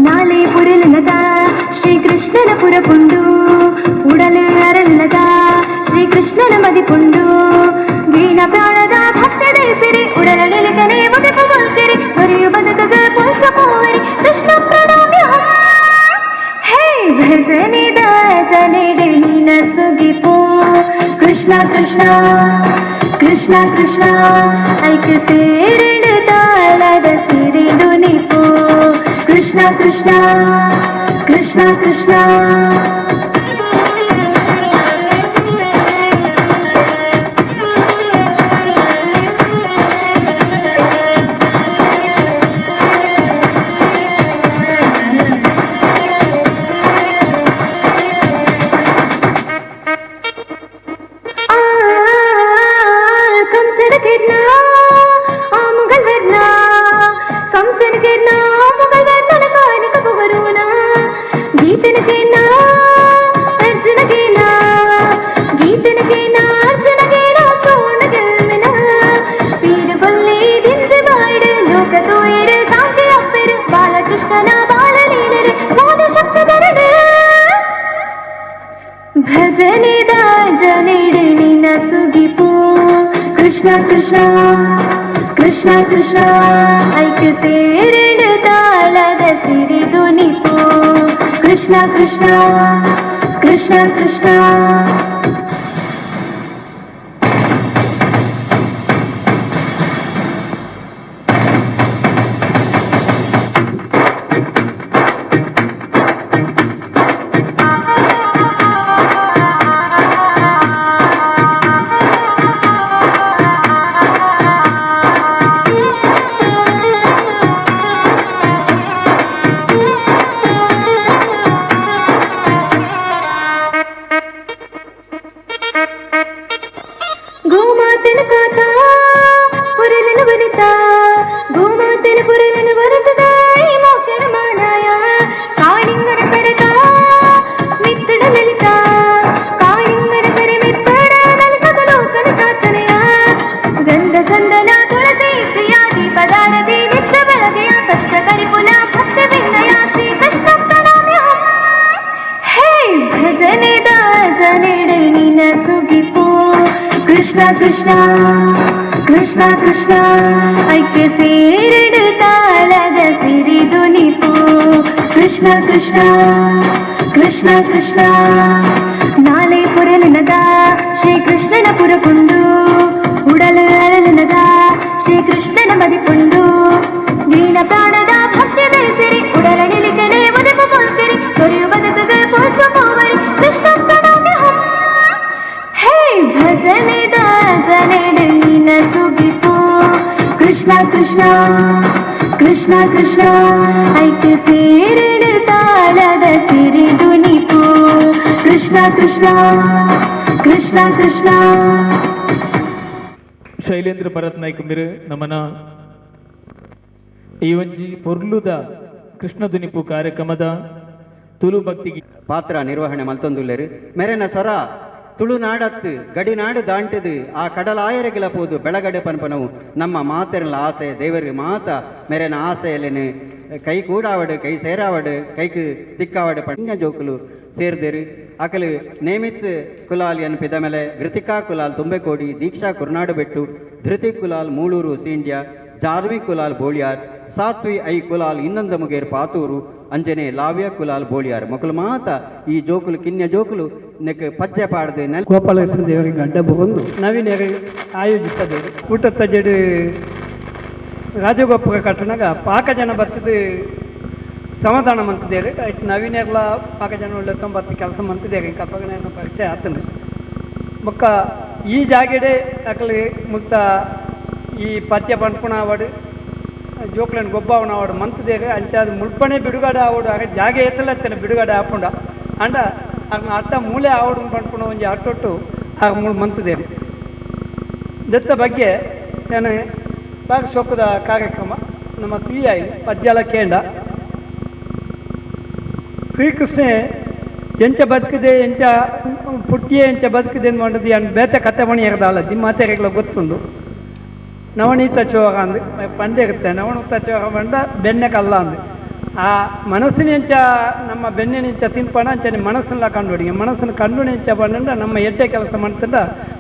ನಾಳೆ ಪುರಲನದ ಶ್ರೀಕೃಷ್ಣನ ಪುರಪುಂಡು ಉಡಲು ಅರಲನದ ಶ್ರೀಕೃಷ್ಣನ ಮದಿಪುಂಡು ವೀಣ ಪ್ರಾಣದ ಭಕ್ತದ ಸಿರಿ ಉಡಲಳಿಲಿಕನೆ ಮುಗಿಪುವಂತಿರಿ ಬರೆಯು ಬದುಕಗ ಪುಲ್ಸಪೋರಿ ಕೃಷ್ಣ ಪ್ರಣಾಮ್ಯ ಹೇ ಭಜನಿದ ಜನೆಡೆ ನಿನ ಸುಗಿಪು ಕೃಷ್ಣ ಕೃಷ್ಣ ಕೃಷ್ಣ ಕೃಷ್ಣ ಐಕ ಸೇರಿಡು ತಾಳದ ಸಿರಿದು ನಿಪು ಕೃಷ್ಣ ಕೃಷ್ಣ ಕೃಷ್ಣ ಕೃಷ್ಣ ಗೀತನ ಕೃಷ್ಣ ಕೃಷ್ಣ ಕೃಷ್ಣ ಕೃಷ್ಣ ಐಕ್ಯ ಸೇರಿಡು ತಾಳದ ಸಿರಿದು ನಿಪು ಕೃಷ್ಣ ಕೃಷ್ಣ ಕೃಷ್ಣ ಕೃಷ್ಣ ಕೃಷ್ಣ ಕೃಷ್ಣ ಕೃಷ್ಣ ಐಕ್ಯ ಸೇರಿಡು ತಾಳದ ಸಿರಿದು ನಿಪು ಕೃಷ್ಣ ಕೃಷ್ಣ ಕೃಷ್ಣ ಕೃಷ್ಣ ನಾಳೆ ಪುರಲನದ ಶ್ರೀಕೃಷ್ಣನ ಪುರಕೊಂಡು ಉಡಲು ಅರಳನದ ಶ್ರೀಕೃಷ್ಣನ ಮದಿಕೊಂಡು ದೀನ ಪ್ರಾಣದ ಭಕ್ತಿ ಬೆಳೆಸಿರಿ ಉಡಲ ನಿಲಿಕನೆ ಒದಗು ಕೊಲ್ತಿರಿ ತೊರೆಯು ಬದುಕುಗ ಪೋಸು ಮೂವರಿ ಕೃಷ್ಣ ಭಜನೆದ ಜನೆಡು ನಿನ ಸುಗಿಪು ಕೃಷ್ಣ ಕೃಷ್ಣ ಕೃಷ್ಣ ಕೃಷ್ಣ ಐಕ್ಯ ಸೇರಿಡು ತಾಳದ ಸಿರಿದು ನಿಪು ಕೃಷ್ಣ ಕೃಷ್ಣ ಕೃಷ್ಣ ಕೃಷ್ಣ ಶೈಲೇಂದ್ರ ಭರತ್ ನಾಯ್ಕಂಬಿರು ನಮ್ಮನ ಈ ಒಂಜಿ ಪೊರ್ಲುದ ಕೃಷ್ಣ ದುನಿಪು ಕಾರ್ಯಕ್ರಮದ ತುಳು ಭಕ್ತಿಗೆ ಪಾತ್ರ ನಿರ್ವಹಣೆ ಮಲ್ತೊಂದುಲ್ಲೆರು ಮೆರೆನ ಸ್ವರ ತುಳುನಾಡತ್ತು ಗಡಿನಾಡು ದಾಂಟದು ಆ ಕಡಲಾಯರಗಿಲ ಪೋದು ಬೆಳಗಡೆ ಪನ್ಪನವು ನಮ್ಮ ಮಾತೆರಲ ಆಸೆ ದೇವರಿಗೆ ಮಾತ ಮೆರೆನ ಆಸೆಯಲ್ಲೇನು ಕೈ ಕೂಡಾವಡು ಕೈ ಸೇರಾವಡು ಕೈಕು ತಿಕ್ಕಾವಡು ಪಣ್ಯ ಜೋಕುಲು ಸೇರ್ದೇರು ಅಕಲು ನೇಮಿತ್ ಕುಲಾಲ್ ಎನ್ಪಿದ ಮೇಲೆ ಘೃತಿಕಾ ಕುಲಾಲ್ ತುಂಬೆಕೋಡಿ ದೀಕ್ಷಾ ಕುರ್ನಾಡು ಬೆಟ್ಟು ಧೃತಿ ಕುಲಾಲ್ ಮೂಳೂರು ಸೀಂಡ್ಯ ಜಾರ್ವಿ ಕುಲಾಲ್ ಬೋಳಿಯಾರ್ ಸಾತ್ವಿ ಐ ಕುಲಾಲ್ ಇನ್ನೊಂದು ಮುಗೇರ್ ಪಾತೂರು ಅಂಜನೆ ಲಾವ್ಯ ಕುಲಾಲ್ ಬೋಳಿಯಾರ್ ಮಕ್ಕಳು ಮಾತ ಈ ಜೋಕುಲು ಕಿನ್ಯ ಜೋಕುಲು ನೆಕ್ ಪದ್ಯ ಪಾಡ್ದು ಗೋಪಾಲಕೃಷ್ಣ ದೇವರಿಗೆ ಅಡ್ಡ ಬಂದು ನವೀನರು ಆಯೋಜಿಸಬೇಕು ಊಟದ ಜಡು ರಾಜಗೋಪುರ ಕಟ್ಟಣಾಗ ಪಾಕ ಜನ ಬರ್ತದೆ ಸಮಾಧಾನ ಮಂತಿದ್ದೇವೆ ಆಯ್ತು ನವೀನೆಲ್ಲ ಪಾಕ ಜನ ಒಳ್ಳೆ 90 ಕೆಲಸ ಮಂತಿದ್ದೇವೆ ಇಂಕ ಪಗನ ಪರಿಚಯ ಆತನು ಮೊಕ್ಕ ಈ ಜಾಗೆಡೆ ಅಕಲಿ ಮುಕ್ತ ಈ ಪದ್ಯ ಪಂಪುಣ ಆವಡು ಜೋಕ್ಲನ್ ಗೊಬ್ಬವನ ಆವಡು ಮಂತಿದ್ದೇವೆ ಅಂಚಾದ ಮುಳ್ಪಣೆ ಬಿಡುಗಡೆ ಆವಡು ಆಗ ಜಾಗೆ ಎತ್ತಲತ್ತೇನೆ ಬಿಡುಗಡೆ ಆಪುಂಡ ಅಂಡ ಆಗ ಅಟ್ಟ ಮೂಲೆ ಆವಡು ಪಂಪುಣ ಒಂಜಿ ಅಟ್ಟೊಟ್ಟು ಆಗ ಮೂಳು ಮಂತಿದ್ದೇವೆ ದತ್ತ ಬಗ್ಗೆ ನಾನು ಬಾಗ ಸೊಕ್ಕದ ಕಾರ್ಯಕ್ರಮ ನಮ್ಮ ತುಯ್ಯಾಯಿ ಪದ್ಯಾಲ ಕೇಂಡ ಶ್ರೀಕೃಷ್ಣ ಎಂಚ ಬದುಕಿದೆ ಎಂಚ ಪುಟ್ಟಿಯೇ ಎಂಚ ಬದುಕಿದೆ ಮಾಡೋದು ಏನು ಬೇತೆ ಕತೆ ಮಣಿ ಇರೋದಲ್ಲ ದಿಮ್ಮಾತೆರೆಗಳ ಗೊತ್ತುಂಡು ನವನೀತ ಚೋರ ಅಂದು ಪಂಡೆ ಇರುತ್ತೆ ನವನೀತ ಚೋರ ಬಂಡ ಬೆಣ್ಣೆ ಕಲ್ಲ ಅಂದು ಆ ಮನಸ್ಸಿನ ಎಂಚ ನಮ್ಮ ಬೆನ್ನಿನ ಇಂಚ ತಿನ್ಪಣ ಅಂಚನೆ ಮನಸ್ಸನ್ನ ಕಂಡುಹಿಡಿಗೆ ಮನಸ್ಸನ್ನು ಕಂಡು ಎಂಚ ಬಂಡ ನಮ್ಮ ಎಡ್ಡೆ ಕೆಲಸ ಮಾಡ್ತಂಡ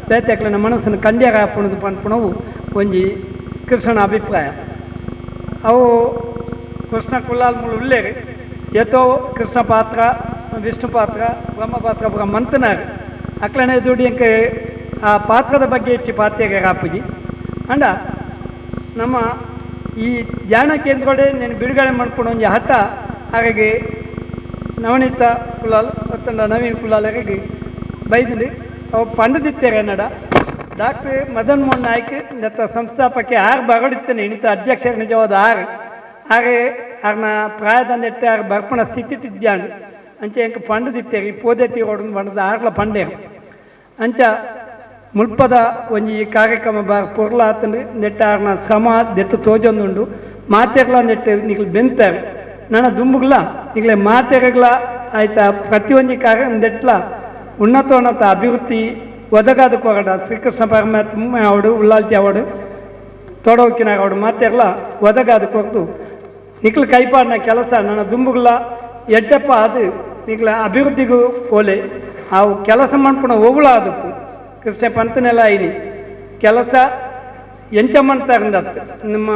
ಬೇತೆಕ್ಲನ ಮನಸ್ಸನ್ನು ಕಂಡ್ಯಾಗ ಹಾಪುಣದು ಪಂಪುಣವು ಒಂಜಿ ಕೃಷ್ಣನ ಅಭಿಪ್ರಾಯ ಅವು ಕೃಷ್ಣ ಕುಲಾಲ್ ಮೂಲ ಉಲ್ಲೇರಿ ಏತೋ ಕೃಷ್ಣ ಪಾತ್ರ ವಿಷ್ಣು ಪಾತ್ರ ಬ್ರಹ್ಮ ಪಾತ್ರ ಮಂತನಾಗ ಅಕ್ಲನೇ ದುಡಿ ಅಂಕ ಆ ಪಾತ್ರದ ಬಗ್ಗೆ ಹೆಚ್ಚು ಪಾತ್ರೆಗೆ ಹಾಪುಜಿ ಅಂಡ ನಮ್ಮ ಈ ಧ್ಯಾನ ಕೇಂದ್ರಗಳೇ నేను ಬಿಡುಗಡೆ ಮಾಡ್ಕೊಂಡು ಒಂದು ಹಠ ಹಾಗಾಗಿ ನವನೀತ ಕುಲಾಲ್ ಮತ್ತು ನವೀನ್ ಕುಲಾಲರಿಗೆ ಬೈದಲ್ಲಿ ಅವು ಪಂಡದಿತ್ತೇರೆ ನಡ ಡಾಕ್ಟರ್ ಮದನ್ ಮೋಹನ್ ನಾಯ್ಕ ನೆತ್ತ ಸಂಸ್ಥಾಪಕ್ಕೆ ಆರು ಬಗಡಿತ್ತೇನೆ ಇಣಿತ ಅಧ್ಯಕ್ಷ ನಿಜವಾದ ಹಾಗೆ ಅವ್ರನ್ನ ಪ್ರಾಯದಂದೆಟ್ಟೆ ಆರು ಬರ್ಪಣ ಸ್ಥಿತಿ ತಿದ್ಯಾಂಡು ಅಂಚೆ ಎಂಕ ಪಂಡದಿತ್ತೇರಿ ಪೋದೆತ್ತಿ ಹೊಡೆದು ಬಂಡದ ಆರ್ಲ ಪಂಡೆ ಅಂಚ ಮುಲ್ಪದ ಒಂಜಿ ಕಾರ್ಯಕ್ರಮ ಪೊರ್ಲ ಆತಂಡು ನೆಟ್ಟ ಆರ್ನ ಶ್ರಮ ದೆತ್ತು ತೋಜೊಂದುಂಡು ಮಾತೆರ್ಲ ನೆಟ್ಟು ನಿಗ್ಲು ಬೆಂತಾರೆ ನನ್ನ ದುಂಬುಗ್ಲ ನಿಗ್ಲೆ ಮಾತೆರೆಗ್ಲ ಆಯ್ತಾ ಪ್ರತಿಯೊಂದು ಕಾರ್ಯ ನೆಟ್ಲ ಉನ್ನತೋನ್ನತ ಅಭಿವೃದ್ಧಿ ಒದಗಾದ ಕೊರಡ ಶ್ರೀಕೃಷ್ಣ ಪರಮಾತ್ಮ ಅವಡು ಉಳ್ಳಾಲ್ತಿ ಅವಡು ತೊಡೋಕಿನಾಗ ಅವಡು ಮಾತೆರ್ಲ ಒದಗಾದ ಕೊರದು ನಿಕ್ಲು ಕೈಪಾಡಿನ ಕೆಲಸ ನನ್ನ ದುಂಬುಗ್ಲ ಎಡ್ಡಪ್ಪ ಅದು ನಿಗ್ಲ ಅಭಿವೃದ್ಧಿಗೂ ಓಲೆ ಅವು ಕೆಲಸ ಮಾಡ್ಕೊಂಡು ಹೋಗ್ಲ ಅದಕ್ಕೂ ಕೃಷ್ಣ ಪಂತನೆಲ್ಲ ಐನಿ ಕೆಲಸ ಎಂಚ ಮಾಡ್ತಾರಂದತ್ತು ನಮ್ಮ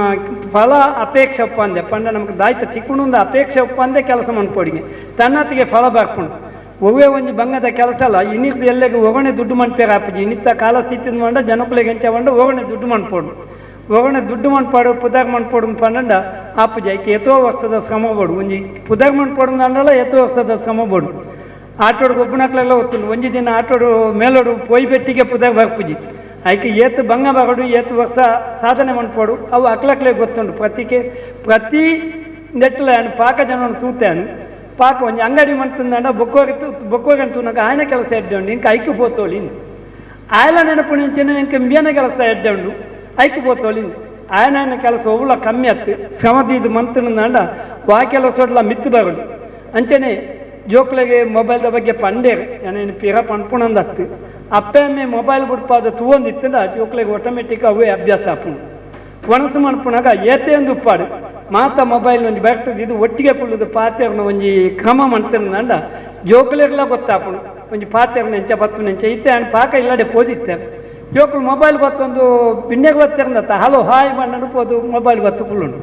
ಫಲ ಅಪೇಕ್ಷೆ ಒಪ್ಪಂದೆ ಪಂಡ ನಮ್ಗೆ ದಾಯ್ತ ಚಿಕ್ಕುಣೊಂದು ಅಪೇಕ್ಷೆ ಒಪ್ಪಂದೆ ಕೆಲಸ ಮಾಡ್ಕೊಡಿಗೆ ತನ್ನತ್ತಿಗೆ ಫಲ ಬಾರ್ಕೊಂಡು ಒವ್ವೇ ಒಂಜಿ ಬಂಗದ ಕೆಲಸ ಅಲ್ಲ ಇನ್ನಿದ್ದು ಎಲ್ಲೆಗೆ ಒಗಣೆ ದುಡ್ಡು ಮಾಡ್ತಾರೆ ಅಪ್ಪಜಿ ಇನ್ನಿತ್ತ ಕಾಲ ಸ್ಥಿತಿದ ಮಂಡ ಜನಕ್ಕಳಿಗೆ ಎಂಚ ಮಂಡ ಒಗಣೆ ದುಡ್ಡು ಮಾಡ್ಕೊಡು ಒಗಣೆ ದುಡ್ಡು ಮಾಡ್ಪಾಡು ಪುದಾಗ ಮಾಡ್ಕೊಡು ಪಂಡ ಅಪ್ಪಜಿ ಐಕೆ ಎತ್ತೋ ವರ್ಷದ ಶ್ರಮ ಬೋಡು ಒಂಜಿ ಪುದಾಗ ಮಾಡ್ಕೊಡು ಅಂಡಲ್ಲ ಎತ್ತೋ ವರ್ಷದ ಶ್ರಮ ಬೋಡು ಆಟೋಡು ಗೊಬ್ಬನಕ್ಲೆಲ್ಲ ಒತ್ತು ಒಂಜಿ ದಿನ ಆಟೋಡು ಮೇಲೋಡು ಪೊಯ್ ಬೆಟ್ಟಿಗೆ ಪುದಾಗ ಬರ್ಪುಜಿ ಐಕೆ ಏತು ಬಂಗ ಬರಡು ಏತು ವರ್ಷ ಸಾಧನೆ ಮಾಡ್ಕೊಡು ಅವು ಅಕ್ಲಕ್ಲೆ ಗೊತ್ತುಂಟು ಪ್ರತಿ ನೆಟ್ಟಲ ಪಾಕ ಜನ ತೂತಾನು ಪಾಕ ಒಂಜಿ ಅಂಗಡಿ ಮಾಡ್ತಂದ ಬೊಕ್ಕೋಗಂತು నాకు ఆయన ಕೆಲಸ ಎಡ್ಡಂಡು ఇంక ఐక్కు పోతోళి ఆయన ನೆನಪು ನಿಂಚಿನ ఇంక ಮೇನ ಕೆಲಸ ಎಡ್ಡಂಡು ಐಕ್ಕು పోతోళి ఆయన ಕೆಲಸ ಒವ್ಲ ಕಮ್ಮಿ ಅತ್ತು ಶ್ರಮದೀದು ಮಂತನಂದ ವಾ ಕೆಲಸೋಡ್ಲ ಮಿತ್ತು ಬರಡು ಅಂಚನೆ ಜೋಕ್ಲೆಗೆ ಮೊಬೈಲ್ದ ಬಗ್ಗೆ ಪಂಡೇರು ನಾನು ಪಿರ ಪಂಡ್ಪುಣಂದತ್ತು ಅಪ್ಪಮ್ಮೆ ಮೊಬೈಲ್ ಬಿಡ್ಪಾದ ತೂವೊಂದಿತ್ತಂಡ ಜೋಕ್ಲೆಗೆ ಆಟೋಮೆಟಿಕ್ ಅವೇ ಅಭ್ಯಾಸ ಹಾಕೊಂಡು ಒಣಸು ಮನ್ಪುಣಾಗ ಏತೇಂದು ಉಪ್ಪಾಡು ಮಾತ ಮೊಬೈಲ್ ಒಂಜಿ ಬರ್ತದೆ ಇದು ಒಟ್ಟಿಗೆ ಕುಳ್ಳುದು ಪಾತೆರ್ನ ಒಂಜಿ ಕ್ರಮ ಮಾಡ್ತಿರಂದ ಜೋಕ್ಲೆಗ್ಲ ಗೊತ್ತಾಪುಣು ಒಂಜಿ ಪಾತೆರ್ನ ಎಂಚ ಬತ್ತು ನೆಂಚ ಇತ್ತೆ ಆ್ಯಂಡ್ ಪಾಕ ಇಲ್ಲಡೆ ಪೋದಿತ್ತಾರೆ ಜೋಕ್ಲು ಮೊಬೈಲ್ ಬತ್ತೊಂದು ಬಿಂಡೆಗೆ ಬತ್ತಿರಂದತ್ತ ಹಲೋ ಹಾಯ್ ಮಾಡಿ ಪೋದು ಮೊಬೈಲ್ ಬತ್ತು ಕುಳ್ಳುಂಡು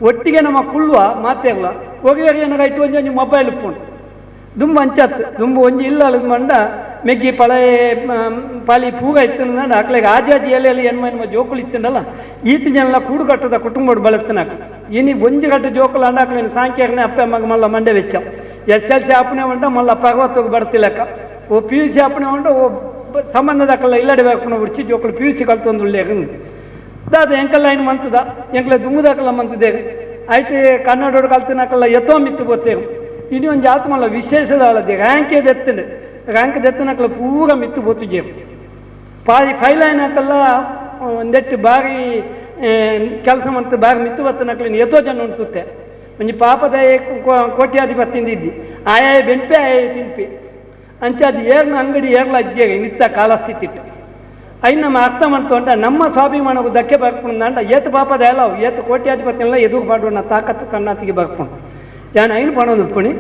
ಒಟ್ಟಿಗೆ ನಮ್ಮ ಕುಳ್ಳುವ ಮಾತೆರ್ಲ ಹೋಗಿ ಏನಾರ ಇಟ್ಟು ಒಂಜಿ ಮೊಬೈಲ್ ಉಪ್ಪುಂಡು ದುಂಬು ಅಂಚತ್ತು ದುಂಬು ಒಂಜಿ ಇಲ್ಲ ಅಳದು ಮಂಡ ಮೆಗ್ಗಿ ಪಳೆ ಪಾಲಿ ಪೂಗ ಇತ್ತಂದ ಅಕ್ಲೆಗೆ ಆಜಾಜಿ ಎಲೆಯಲ್ಲಿ ಎನ್ಮ ಜೋಕುಲು ಇತ್ತಂಡಲ್ಲ ಈತ ಜನ ಕೂಡು ಕಟ್ಟದ ಕುಟುಂಬಡು ಬಳಸ್ತನಾಕ ಇನಿ ಒಂಜಿ ಗಟ್ಟ ಜೋಕುಲು ಅಂಡಾಕ್ಲೇನು ಸಾಂಖ್ಯರ್ನೆ ಅಪ್ಪ ಮಗ ಮಲ್ಲ ಮಂಡೆ ವೆಚ್ಚ SLC ಆಪಣೆ ಉಂಟ ಮಲ್ಲ ಪರ್ವತ್ತೋಗಿ ಬರ್ತಿಲ್ಲಕ್ಕ ಓ PUC ಆಪಣೆ ಉಂಟ ಓ ಸಂಬಂಧದಕ್ಕಲ್ಲ ಇಲ್ಲಡೆ ಬೇಕುನ ಉಡ್ಚಿ ಜೋಕುಲು PUC ಕಲ್ತೊಂದು ಉಳ್ಳೇಗ ದಾದ ಎಂಕಲ್ಲ ಏನು ಮಂತದ ಎಂಕಲೆ ದುಂಗುದಾಕಲ್ಲ ಮಂತದೆ ಆಯ್ತು ಕನ್ನಡೋಡು ಕಲ್ತಿನಾಕಲ್ಲ ಎತ್ತೋ ಮಿತ್ತು ಗೊತ್ತೇವು ಇനി ಒಂದು ಆತ್ಮಲ್ಲ ವಿಶೇಷದ ಅಲ್ಲದೆ ರ್ಯಾಂಕ್ ಎತ್ತಂಡು ರ್ಯಾಂಕ್ ಎತ್ತನಕಲ್ಲ ಪೂರ ಮಿತ್ತು ಬೋತುಜೆ ಫೈಲ್ ಏನಕಲ್ಲ ಒಂದೆಟ್ಟು ಬಾರಿ ಕೆಲಸ ಮಾಡ್ತು ಬಾರಿ ಮಿತ್ತು ಬತ್ತನಕಲಿನ ಎತ್ತೋ ಜನ ಉಂಟುತ್ತೆ ಒಂಜಿ ಪಾಪದ ಕೋಟ್ಯಾಧಿಪತಿಂದಿದ್ದಿ ಆಯಾಯ ಬೆಂಪೆ ಆಯಾಯ ತಿಂಪಿ ಅಂಚೆ ಅದು ಏರ್ನ ಅಂಗಡಿ ಏರ್ಲ ಅಜ್ಜೆಗೆ ನಿತ್ತ ಕಾಲ ಸ್ಥಿತಿಟ್ಟು ಐದು ನಮ್ಮ ಅರ್ಥ ಮಾಡ್ತು ನಮ್ಮ ಸ್ವಾಭಿಮಾನವು ಧಕ್ಕೆ ಬರ್ಕೊಂಡು ಏತು ಪಾಪದ ಎಲ್ಲ ಏತು ಕೋಟ್ಯಾಧಿಪತಿ ಎಲ್ಲ ಎದುರು ಮಾಡುವ ತಾಕತ್ತು ಕಣ್ಣಾತಿಗೆ ಬರ್ಕೊಂಡು ಯಾನ್ ಐನು ಪಣೋದು ಉಪ್ಪುಣಿ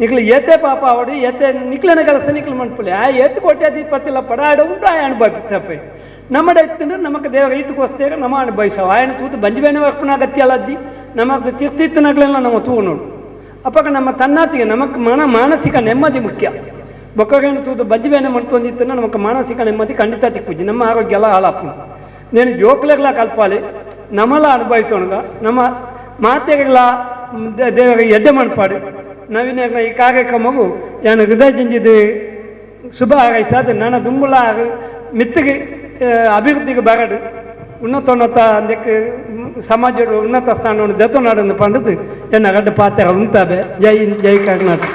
ನಿಕ್ಲು ಏತೆ ಪಾಪ ಅವಡು ಏತೆ ನಿಕ್ಲನ ಕೆಲಸ ನಿಕ್ಲು ಮನ್ಪುಲಿ ಆ ಏತು ಕೋಟ್ಯಾಧಿಪತಿಲ್ಲ ಪಡಾಡ ಉಂಟು ಆಯ ಅನುಭವಿಸಪ್ಪೆ ನಮ್ಮಡ ಇತ್ತಂದ್ರೆ ನಮಕ್ಕೆ ದೇವರ ಈತಕ್ಕೋಸ್ಕರ ನಮ್ಮ ಅನುಭವಿಸವ ಆಯನ ತೂತು ಬಂಜಿಬೇನೆ ವರ್ಪನ ಅಗತ್ಯ ಅಲ್ಲದ್ದಿ ನಮಗೆ ತೀರ್ಥಿತ್ತನಗಳೆಲ್ಲ ನಮ್ಮ ತೂ ನೋಡು ಅಪ್ಪಾಗ ನಮ್ಮ ತನ್ನಾತಿಗೆ ನಮಕ್ಕೆ ಮಾನಸಿಕ ನೆಮ್ಮದಿ ಮುಖ್ಯ ಬೊಕ್ಕಗೇನು ತೂತು ಬಂಜಿಬೇನೆ ಮಾಡ್ತೊಂದಿತ್ತು ನಮಗೆ ಮಾನಸಿಕ ನೆಮ್ಮದಿ ಖಂಡಿತ ತಿಕ್ಕುಜಿ ನಮ್ಮ ಆರೋಗ್ಯ ಎಲ್ಲ ಹಾಳಾಪು నేను జోకులెగలా కలపాలి నమ్మలా అనుభవితోనుగా నమ్మ ಮಾತೆಗಳ ದೇವರಿಗೆ ಎಡ್ಡೆ ಮಾಡ್ಪಾಡು ನವೀನ ಈ ಕಾರ್ಯಕ್ರಮವು ಏನು ಹೃದಯದಿಂದಿದ್ದು ಶುಭ ಆಗೈತೆ ನನ್ನ ದುಂಬುಳ ಮಿತ್ತಿಗೆ ಅಭಿವೃದ್ಧಿಗೆ ಬರಡು ಉನ್ನತ ಅದಕ್ಕೆ ಸಮಾಜದ ಉನ್ನತ ಸ್ಥಾನವನ್ನು ದತ್ತು ನಾಡನ್ನು ಪಂಡದು ಎನ್ನ ಗಡ್ಡ ಪಾತ್ರ ಉಂಟಾವೆ ಜೈ ಹಿಂದ್ ಜೈ ಕರ್ನಾಟಕ.